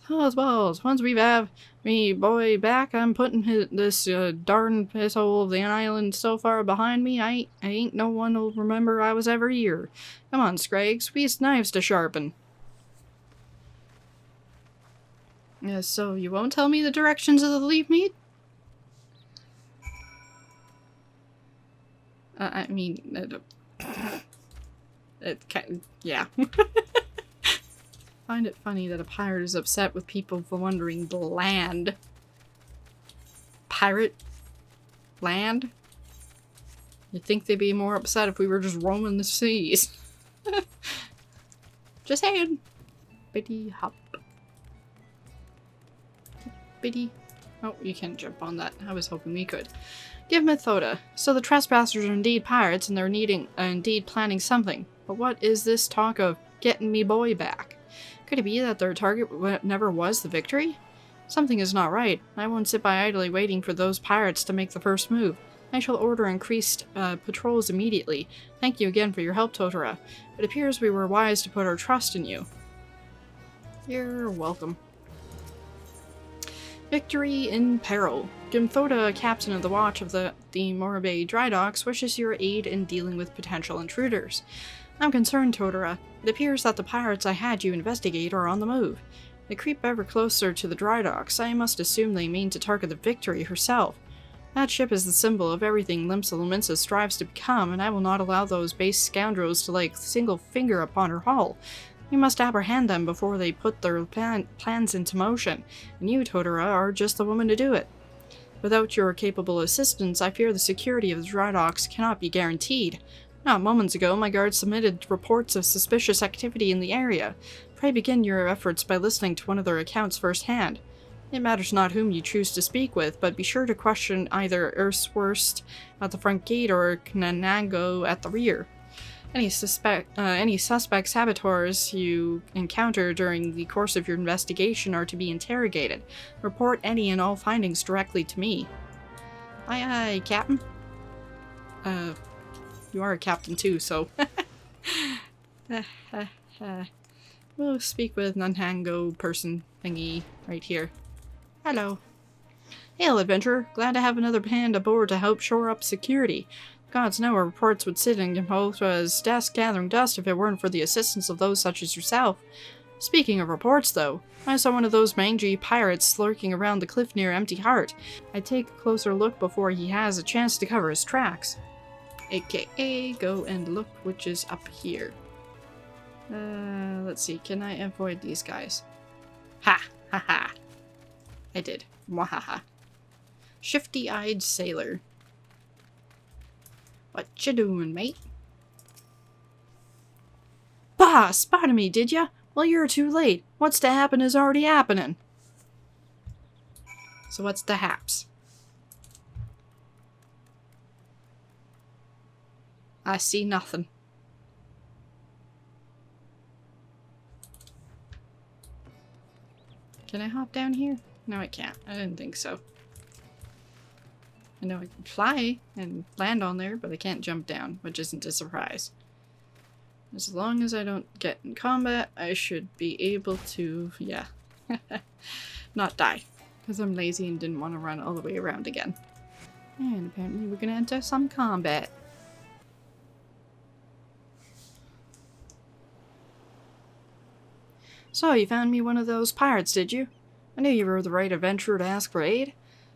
Balls, balls. Once we have me boy back, I'm putting this darn pisshole of the island so far behind me, I ain't no one'll remember I was ever here. Come on, Scraggs, we's knives to sharpen. So you won't tell me the directions of the leave meet? I mean, yeah. Find it funny that a pirate is upset with people for wandering the land. Pirate? Land? You'd think they'd be more upset if we were just roaming the seas. Just saying. Bitty hop. Bitty. Oh, you can't jump on that. I was hoping we could. Give Mythoda. So the trespassers are indeed pirates and they're indeed planning something. But what is this talk of getting me boy back? Could it be that their target never was the Victory? Something is not right. I won't sit by idly waiting for those pirates to make the first move. I shall order increased patrols immediately. Thank you again for your help, Totara. It appears we were wise to put our trust in you. You're welcome. Victory in Peril. Gimthoda, captain of the watch of the Moraby Drydocks, wishes your aid in dealing with potential intruders. I'm concerned, Totara. It appears that the pirates I had you investigate are on the move. They creep ever closer to the Drydocks. I must assume they mean to target the Victory herself. That ship is the symbol of everything Limsa Lominsa strives to become, and I will not allow those base scoundrels to lay a single finger upon her hull. We must apprehend them before they put their plans into motion, and you, Totara, are just the woman to do it. Without your capable assistance, I fear the security of the Drydocks cannot be guaranteed. Not moments ago, my guards submitted reports of suspicious activity in the area. Pray begin your efforts by listening to one of their accounts firsthand. It matters not whom you choose to speak with, but be sure to question either Earthsworst at the front gate or Knanago at the rear. Any suspect saboteurs you encounter during the course of your investigation are to be interrogated. Report any and all findings directly to me. Aye aye, Captain. You are a captain too, so... We'll speak with Nanhango person thingy right here. Hello. Hail, adventurer. Glad to have another hand aboard to help shore up security. Gods know our reports would sit in Composa's desk gathering dust if it weren't for the assistance of those such as yourself. Speaking of reports, though, I saw one of those mangy pirates lurking around the cliff near Empty Heart. I'd take a closer look before he has a chance to cover his tracks. AKA, go and look which is up here. Let's see, can I avoid these guys? Ha! Ha ha! I did. Mwahaha. Shifty-eyed sailor. What you doing, mate? Bah! Spotted me, did ya? Well, you're too late. What's to happen is already happening. So what's the haps? I see nothing. Can I hop down here? No, I can't. I didn't think so. I know I can fly and land on there, but I can't jump down, which isn't a surprise. As long as I don't get in combat, I should be able to, yeah, not die. Because I'm lazy and didn't want to run all the way around again. And apparently we're going to enter some combat. So, you found me one of those pirates, did you? I knew you were the right adventurer to ask for aid.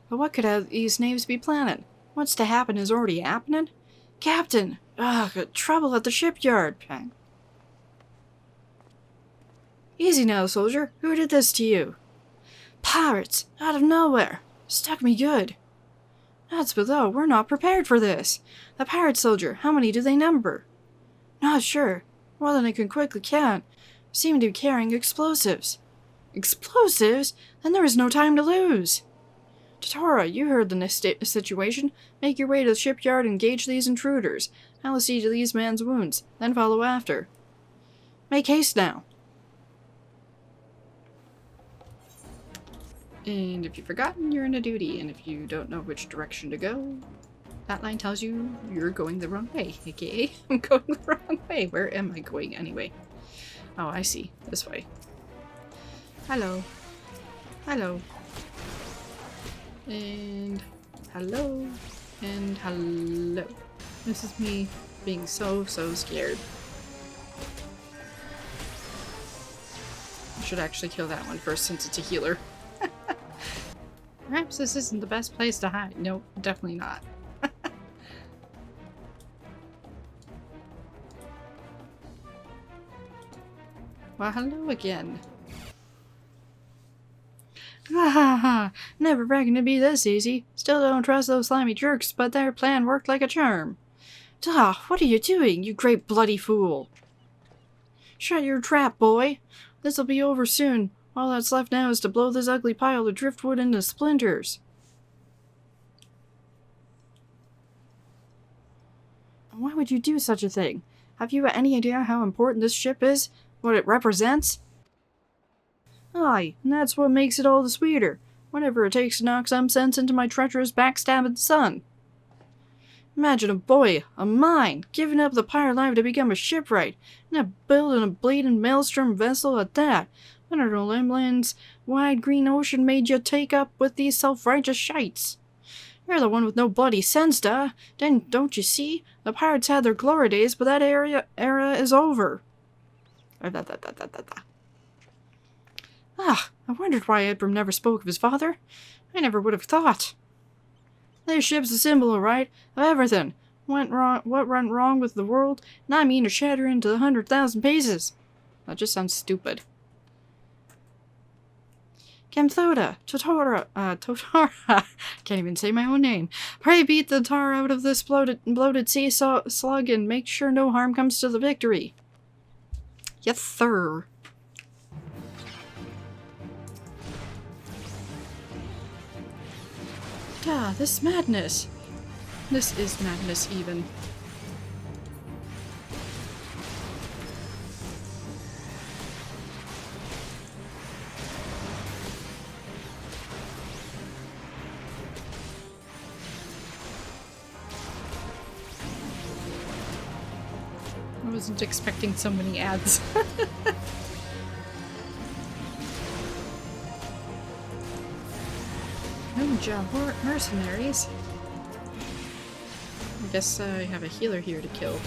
But what could these knaves be planning? What's to happen is already happening? Captain! Ugh, got trouble at the shipyard. Easy now, soldier. Who did this to you? Pirates! Out of nowhere! Stuck me good. That's below. We're not prepared for this. The pirate soldier, how many do they number? Not sure. More than I can quickly count. Seem to be carrying explosives. Explosives? Then there is no time to lose. Tatora, you heard the situation. Make your way to the shipyard and engage these intruders. I will see to these man's wounds, then follow after. Make haste now. And if you've forgotten, you're in a duty, and if you don't know which direction to go, that line tells you you're going the wrong way, aka I'm going the wrong way. Where am I going anyway? Oh, I see. This way. Hello. Hello. And hello. And hello. This is me being so scared. I should actually kill that one first since it's a healer. Perhaps this isn't the best place to hide. Nope, definitely not. Well, hello again. Ha ha ha! Never reckoned it'd be this easy. Still don't trust those slimy jerks, but their plan worked like a charm. Duh, what are you doing, you great bloody fool? Shut your trap, boy. This'll be over soon. All that's left now is to blow this ugly pile of driftwood into splinters. Why would you do such a thing? Have you any idea how important this ship is? What it represents? Aye, and that's what makes it all the sweeter. Whatever it takes to knock some sense into my treacherous backstabbing son. Imagine a boy, a mine, giving up the pirate life to become a shipwright, and building a bleeding maelstrom vessel at that. What are the Limland's wide green ocean made you take up with these self-righteous shites? You're the one with no bloody sense, duh. Then, don't you see? The pirates had their glory days, but that era is over. Ah, I wondered why Edbram never spoke of his father. I never would have thought. This ship's a symbol, all right, of everything. What went wrong with the world, and I mean to shatter into 100,000 pieces. That just sounds stupid. Camthoda, Totora, can't even say my own name. Pray beat the tar out of this bloated sea slug and make sure no harm comes to the Victory. Yes, sir. Ah, this madness. This is madness, even. Wasn't expecting so many ads. Ninja mercenaries. I guess I have a healer here to kill.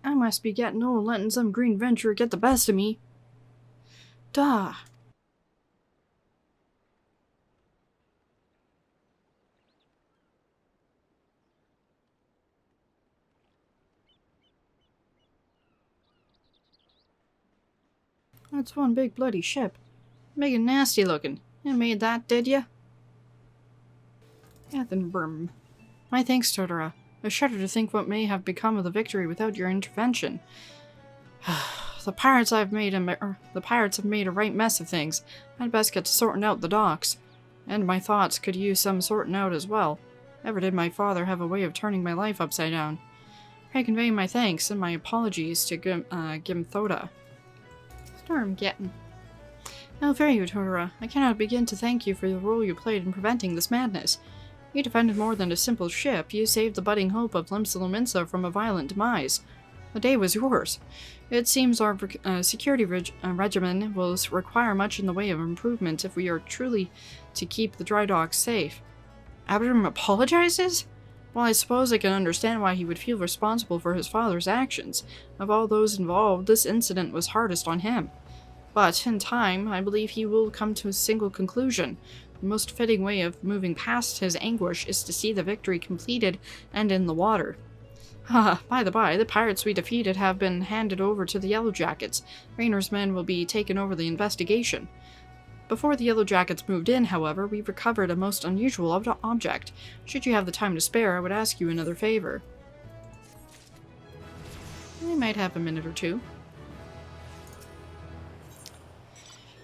I must be getting old letting some green venture get the best of me. Duh. That's one big bloody ship. Big and nasty looking. You made that, did ya? Athenbrim. My thanks, Totara. I shudder to think what may have become of the victory without your intervention. The pirates have made a right mess of things. I'd best get to sorting out the docks. And my thoughts could use some sorting out as well. Ever did my father have a way of turning my life upside down. Pray convey my thanks and my apologies to Gimthoda. Stormgeddon. How fare you, Totara? I cannot begin to thank you for the role you played in preventing this madness. You defended more than a simple ship. You saved the budding hope of Limsa Lominsa from a violent demise. The day was yours. It seems our security regimen will require much in the way of improvement if we are truly to keep the Drydocks safe. Abram apologizes? Well, I suppose I can understand why he would feel responsible for his father's actions. Of all those involved, this incident was hardest on him. But, in time, I believe he will come to a single conclusion. The most fitting way of moving past his anguish is to see the victory completed and in the water. By the by, the pirates we defeated have been handed over to the Yellow Jackets. Raynor's men will be taking over the investigation. Before the Yellow Jackets moved in, however, we recovered a most unusual object. Should you have the time to spare, I would ask you another favor. We might have a minute or two.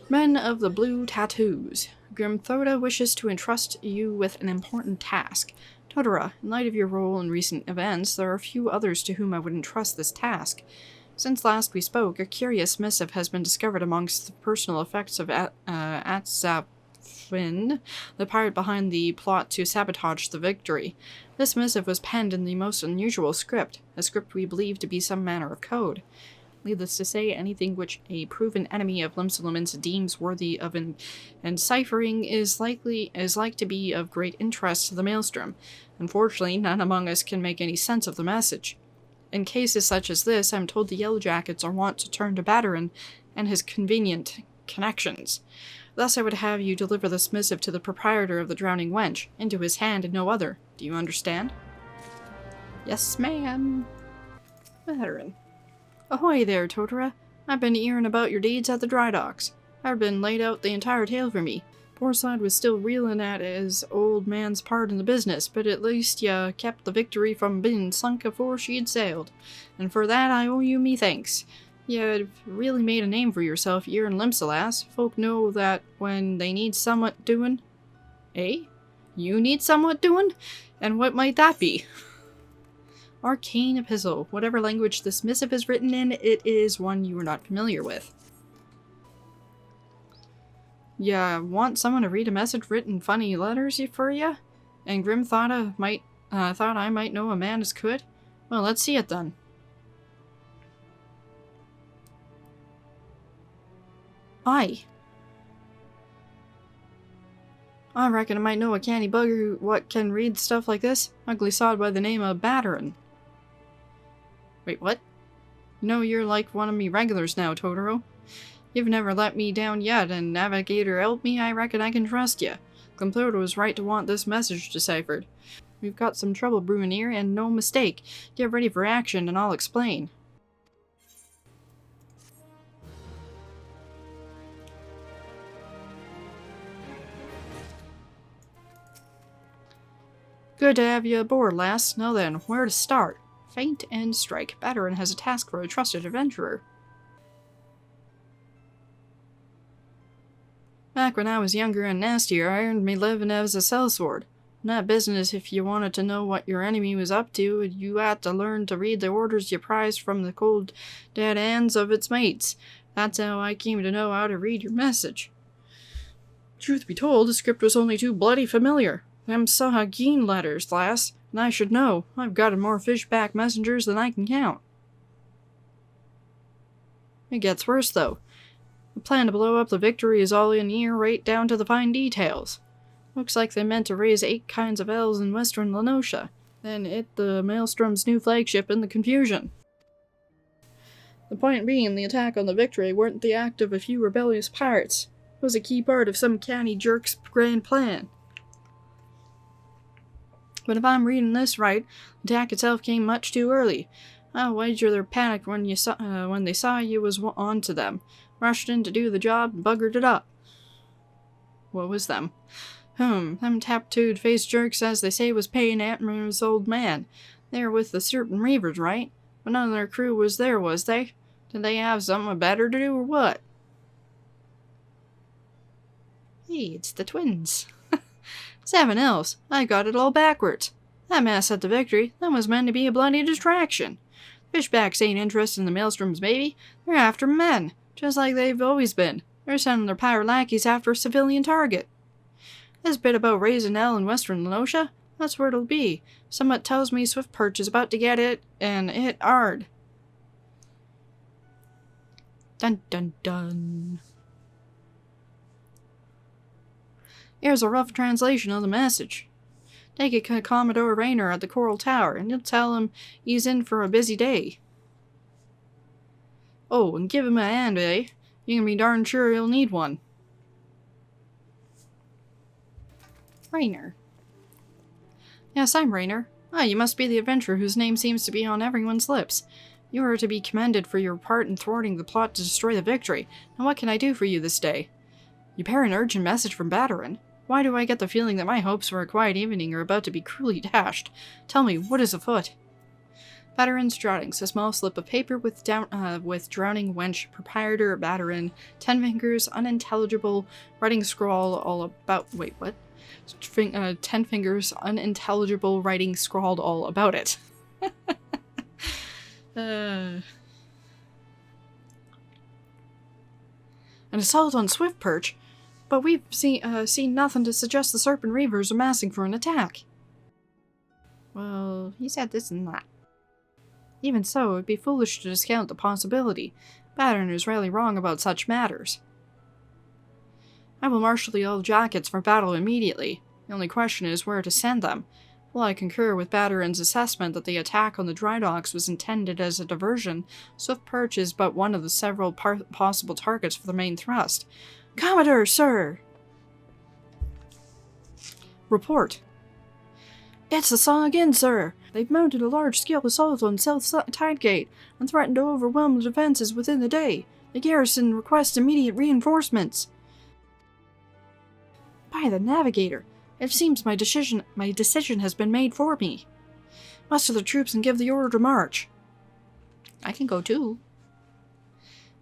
Men of the Blue Tattoos. Grimthoda wishes to entrust you with an important task. Totara, in light of your role in recent events, there are few others to whom I would entrust this task. Since last we spoke, a curious missive has been discovered amongst the personal effects of Atzaphin, the pirate behind the plot to sabotage the victory. This missive was penned in the most unusual script, a script we believe to be some manner of code. Needless to say, anything which a proven enemy of Limsa Lominsa deems worthy of enciphering is like to be of great interest to the Maelstrom. Unfortunately, none among us can make any sense of the message. In cases such as this, I'm told the Yellow Jackets are wont to turn to Badarin and his convenient connections. Thus I would have you deliver this missive to the proprietor of the Drowning Wench, into his hand and no other. Do you understand? Yes, ma'am. Badarin. Ahoy there, Totara. I've been hearing about your deeds at the Drydocks. I've been laid out the entire tale for me. Poor side was still reeling at his old man's part in the business, but at least ya kept the victory from being sunk afore she'd sailed. And for that I owe you me thanks. You've really made a name for yourself here in Limsa, lass. Folk know that when they need somewhat doing. Eh? You need somewhat doing? And what might that be? Arcane epistle. Whatever language this missive is written in, it is one you are not familiar with. Ya want someone to read a message written funny letters for ya? And Grim thought I might know a man as could? Well, let's see it then. I reckon I might know a canny bugger what can read stuff like this. Ugly sod by the name of Badarin. Wait, what? You know you're like one of me regulars now, Totoro. You've never let me down yet, and Navigator help me, I reckon I can trust ya. Glimthoda was right to want this message deciphered. We've got some trouble brewing here, and no mistake. Get ready for action, and I'll explain. Good to have you aboard, lass. Now then, where to start? Feint and Strike. Badarin has a task for a trusted adventurer. Back when I was younger and nastier, I earned me living as a sellsword. In that business, if you wanted to know what your enemy was up to, you had to learn to read the orders you prized from the cold, dead hands of its mates. That's how I came to know how to read your message. Truth be told, the script was only too bloody familiar. Them Sahagin letters, lass, and I should know. I've got more fishback messengers than I can count. It gets worse, though. The plan to blow up the Victory is all in here, right down to the fine details. Looks like they meant to raise 8 kinds of elves in western La Noscea, then hit the Maelstrom's new flagship in the confusion. The point being, the attack on the Victory weren't the act of a few rebellious pirates. It was a key part of some canny jerk's grand plan. But if I'm reading this right, the attack itself came much too early. I'll wager they're panicked when they saw you was on to them, rushed in to do the job and buggered it up. What was them? Them tattooed-faced jerks, as they say, was paying Atma's old man. They were with the Serpent Reavers, right? But none of their crew was there, was they? Did they have something better to do, or what? Hey, it's the twins. 7 elves. I got it all backwards. That mess at the Victory, that was meant to be a bloody distraction. Fishbacks ain't interested in the Maelstrom's baby. They're after men, just like they've always been. They're sending their pirate lackeys after a civilian target. This bit about raising hell in western La Noscea, that's where it'll be. Somewhat tells me Swiftperch is about to get it, and it hard. Dun dun dun. Here's a rough translation of the message. Take it to Commodore Rayner at the Coral Tower, and you'll tell him he's in for a busy day. Oh, and give him a hand, eh? You can be darn sure he'll need one. Rayner. Yes, I'm Rayner. Ah, you must be the adventurer whose name seems to be on everyone's lips. You are to be commended for your part in thwarting the plot to destroy the Victory. Now what can I do for you this day? You bear an urgent message from Batarin. Why do I get the feeling that my hopes for a quiet evening are about to be cruelly dashed? Tell me, what is afoot? Batarin's Drydocks, a small slip of paper with drowning wench, proprietor Batarin, 10 fingers, unintelligible, writing scrawl all about— wait, what? 10 fingers, unintelligible writing scrawled all about it. An assault on Swiftperch? But we've seen nothing to suggest the Serpent Reavers are massing for an attack. Well, he said this and that. Even so, it would be foolish to discount the possibility. Batarin is rarely wrong about such matters. I will marshal the old jackets for battle immediately. The only question is where to send them. While I concur with Batarin's assessment that the attack on the Drydocks was intended as a diversion, Swiftperch is but one of the several possible targets for the main thrust. Commodore, sir! Report. It's the song again, sir! They've mounted a large-scale assault on South Tidegate and threatened to overwhelm the defenses within the day. The garrison requests immediate reinforcements. By the Navigator, it seems my decision has been made for me. Muster the troops and give the order to march. I can go too.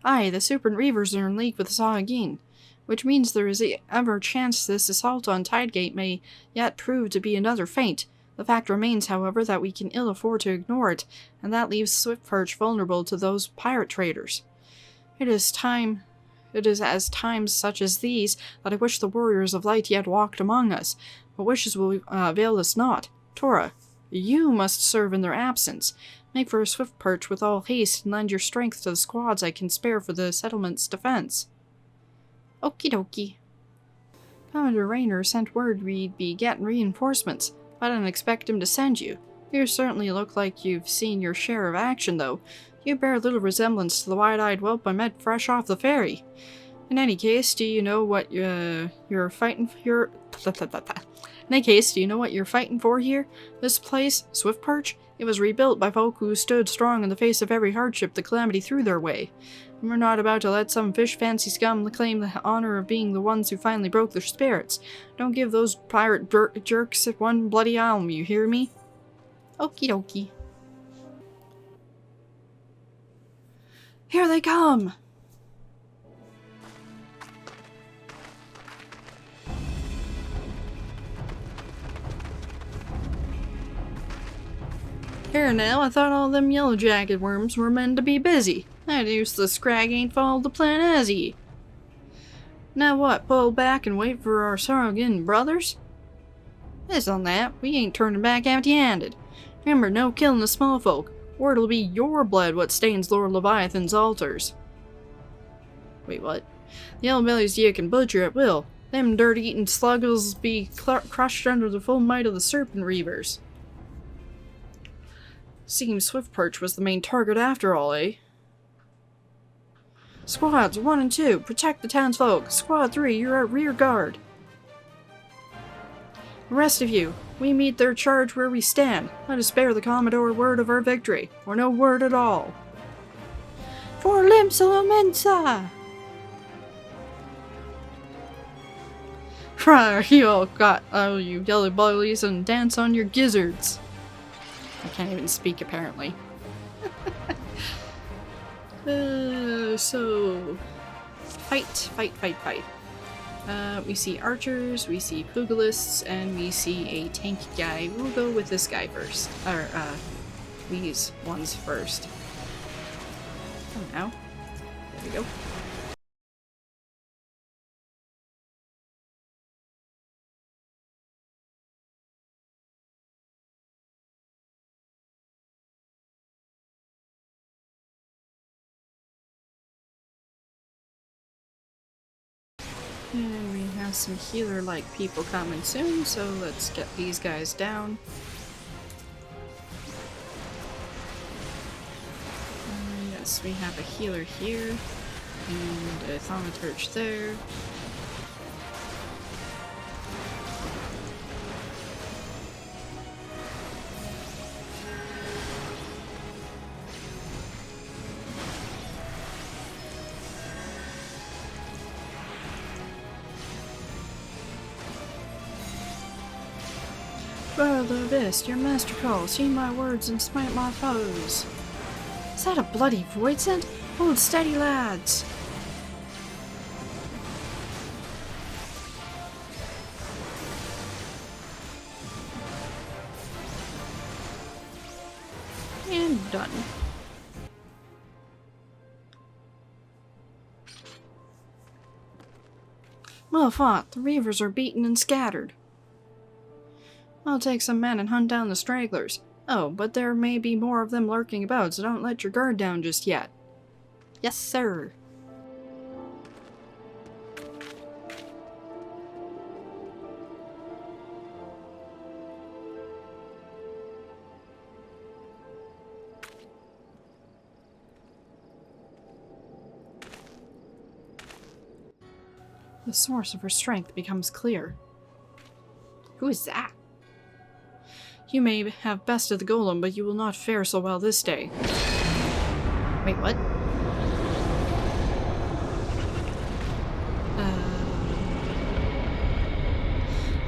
Aye, the Serpent Reavers are in league with the Sahagin, which means there is ever chance this assault on Tidegate may yet prove to be another feint. The fact remains, however, that we can ill afford to ignore it, and that leaves Swiftperch vulnerable to those pirate traders. It is as times such as these that I wish the warriors of light yet walked among us, but wishes will avail us not. Tora, you must serve in their absence. Make for a Swiftperch with all haste, and lend your strength to the squads I can spare for the settlement's defense. Okie dokie. Commodore Rayner sent word we'd be getting reinforcements. I didn't expect him to send you. You certainly look like you've seen your share of action, though. You bear little resemblance to the wide-eyed whelp I met fresh off the ferry. In any case, do you know what you're fighting for? In any case, do you know what you're fighting for here? This place, Swiftperch, it was rebuilt by folk who stood strong in the face of every hardship the Calamity threw their way. And we're not about to let some fish-fancy scum claim the honor of being the ones who finally broke their spirits. Don't give those pirate jerks one bloody alm, you hear me? Okie dokie. Here they come! Here now, I thought all them yellow jacket worms were meant to be busy. That useless scrag ain't followed the plan, has he? Now what, pull back and wait for our surrogate brothers? This on that, we ain't turning back empty-handed. Remember, no killing the small folk, or it'll be your blood what stains Lord Leviathan's altars. Wait, what? The yellow bellies you can butcher at will. Them dirt-eating sluggles be crushed under the full might of the serpent reavers. Seems Swiftperch was the main target after all, eh? Squads 1 and 2, protect the townsfolk. Squad 3, you're at rear guard. The rest of you, we meet their charge where we stand. Let us spare the Commodore word of our victory, or no word at all. For Limsa Lominsa! You all got you yellow bellies and dance on your gizzards. I can't even speak apparently. So fight. We see archers, we see pugilists, and we see a tank guy. We'll go with this guy first. Or these ones first. Oh no. There we go. And we have some healer-like people coming soon, so let's get these guys down. Yes, we have a healer here, and a thaumaturge there. Well, the abyss, your master calls, heed my words and smite my foes. Is that a bloody void scent? Hold steady, lads! And done. Well fought, the reavers are beaten and scattered. I'll take some men and hunt down the stragglers. Oh, but there may be more of them lurking about, so don't let your guard down just yet. Yes, sir. The source of her strength becomes clear. Who is that? You may have bested the golem, but you will not fare so well this day. Wait, what?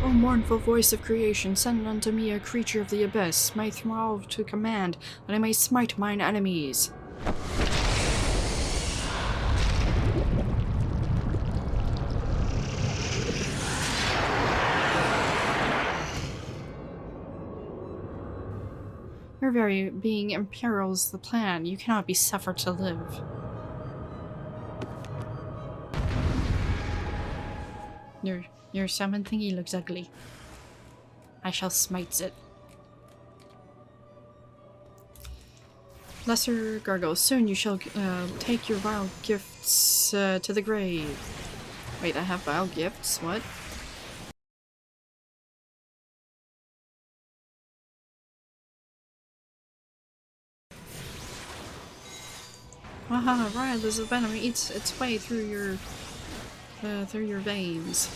O mournful voice of creation, send unto me a creature of the abyss, my thrall to command, that I may smite mine enemies. Your very being imperils the plan. You cannot be suffered to live. Your summon thingy looks ugly. I shall smite it. Lesser gargoyle, soon you shall take your vile gifts to the grave. Wait, I have vile gifts? What? Haha, right, as the venom eats its way through your veins.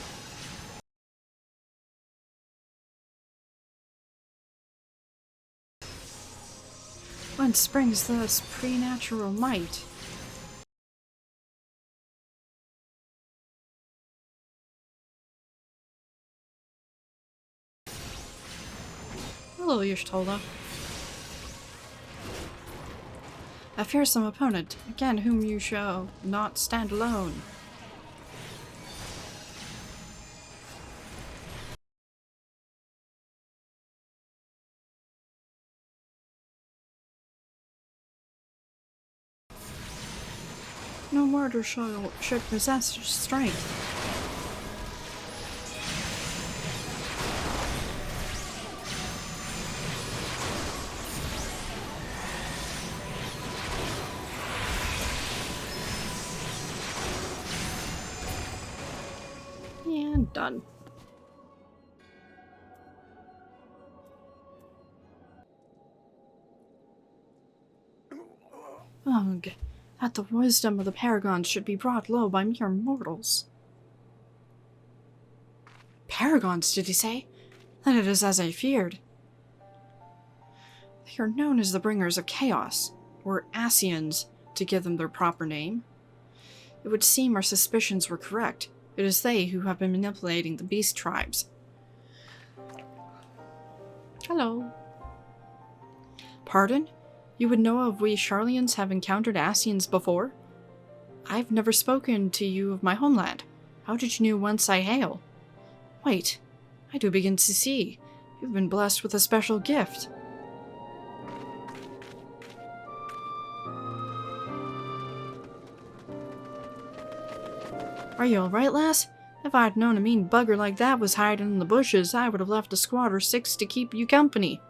Whence springs this preternatural might? Hello, Y'shtola. A fearsome opponent, again whom you shall not stand alone. No mortal should possess strength. And done. Ugh, that the wisdom of the paragons should be brought low by mere mortals. Paragons, did he say? Then it is as I feared. They are known as the bringers of chaos, or Ascians, to give them their proper name. It would seem our suspicions were correct. It is they who have been manipulating the beast tribes. Hello. Pardon? You would know if we Charlians have encountered Ascians before? I've never spoken to you of my homeland. How did you know whence I hail? Wait, I do begin to see. You've been blessed with a special gift. Are you alright, lass? If I'd known a mean bugger like that was hiding in the bushes, I would have left a squad or 6 to keep you company.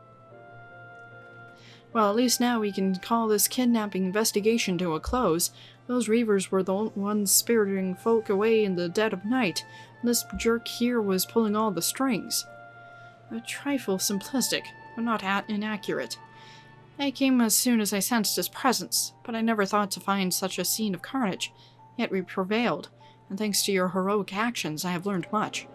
Well, at least now we can call this kidnapping investigation to a close. Those reavers were the ones spiriting folk away in the dead of night, and this jerk here was pulling all the strings. A trifle simplistic, but not inaccurate. I came as soon as I sensed his presence, but I never thought to find such a scene of carnage. Yet we prevailed, and thanks to your heroic actions I have learned much.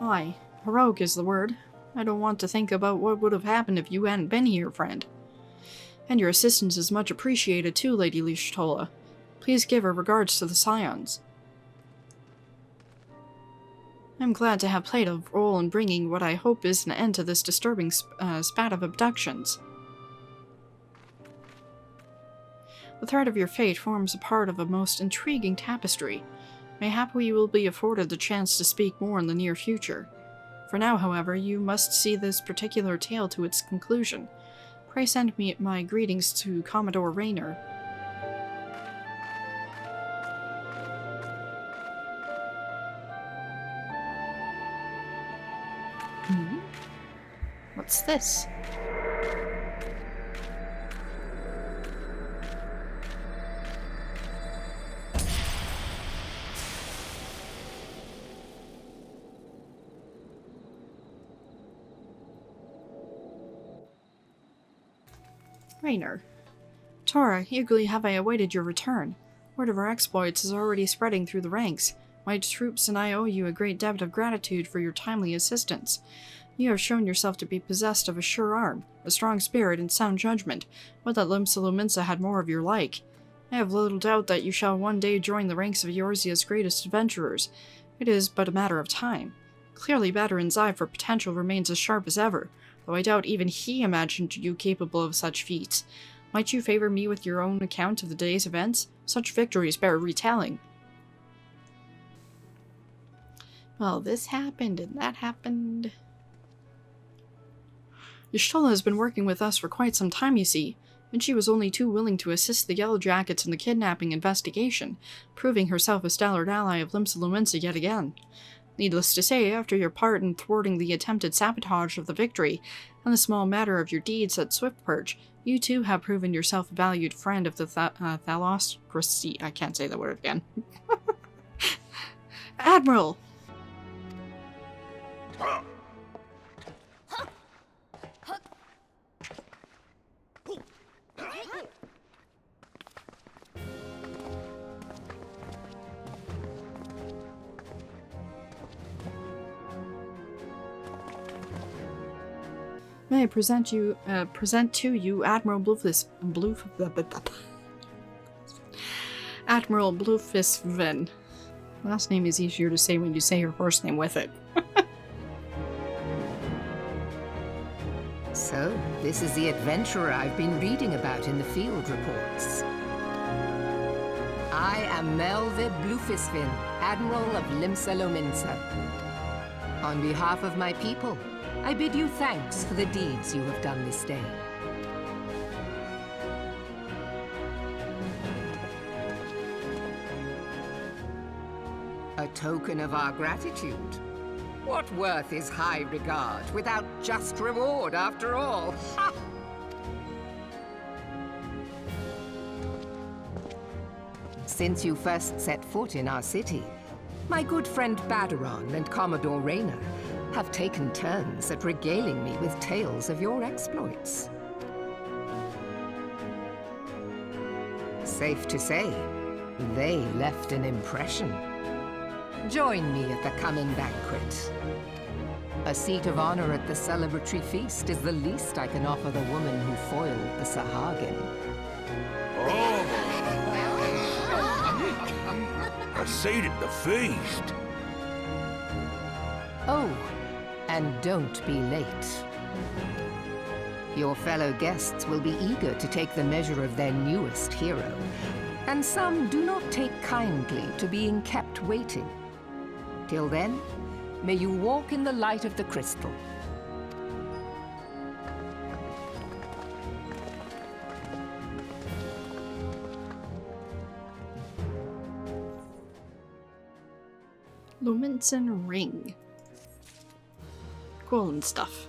Aye, heroic is the word. I don't want to think about what would have happened if you hadn't been here, friend. And your assistance is much appreciated too, Lady Lishtola. Please give her regards to the Scions. I'm glad to have played a role in bringing what I hope is an end to this disturbing spat of abductions. The thread of your fate forms a part of a most intriguing tapestry. Mayhap we will be afforded the chance to speak more in the near future. For now, however, you must see this particular tale to its conclusion. Pray send me my greetings to Commodore Raynor. What's this? Raynor. Tora, eagerly have I awaited your return. Word of our exploits is already spreading through the ranks. My troops and I owe you a great debt of gratitude for your timely assistance. You have shown yourself to be possessed of a sure arm, a strong spirit, and sound judgment, but that Limsa Lominsa had more of your like. I have little doubt that you shall one day join the ranks of Eorzea's greatest adventurers. It is but a matter of time. Clearly Batarin's eye for potential remains as sharp as ever, though I doubt even he imagined you capable of such feats. Might you favor me with your own account of the day's events? Such victories bear retelling. Well, this happened and that happened. Y'shtola has been working with us for quite some time, you see, and she was only too willing to assist the Yellow Jackets in the kidnapping investigation, proving herself a stalwart ally of Limsa Lominsa yet again. Needless to say, after your part in thwarting the attempted sabotage of the victory, and the small matter of your deeds at Swiftperch, you too have proven yourself a valued friend of the Thaloscracy. I can't say the word again. Admiral! May I present to you Admiral Admiral Blufisven. Last name is easier to say when you say your first name with it. So, this is the adventurer I've been reading about in the field reports. I am Melvid Blufisven, Admiral of Limsa Lominsa. On behalf of my people, I bid you thanks for the deeds you have done this day. A token of our gratitude. What worth is high regard without just reward after all? Ha! Since you first set foot in our city, my good friend Baderon and Commodore Rayner have taken turns at regaling me with tales of your exploits. Safe to say, they left an impression. Join me at the coming banquet. A seat of honor at the celebratory feast is the least I can offer the woman who foiled the Sahagin. Oh! A seat at the feast! Oh, and don't be late. Your fellow guests will be eager to take the measure of their newest hero, and some do not take kindly to being kept waiting. Till then, may you walk in the light of the crystal. Lumenson ring. Cool and stuff.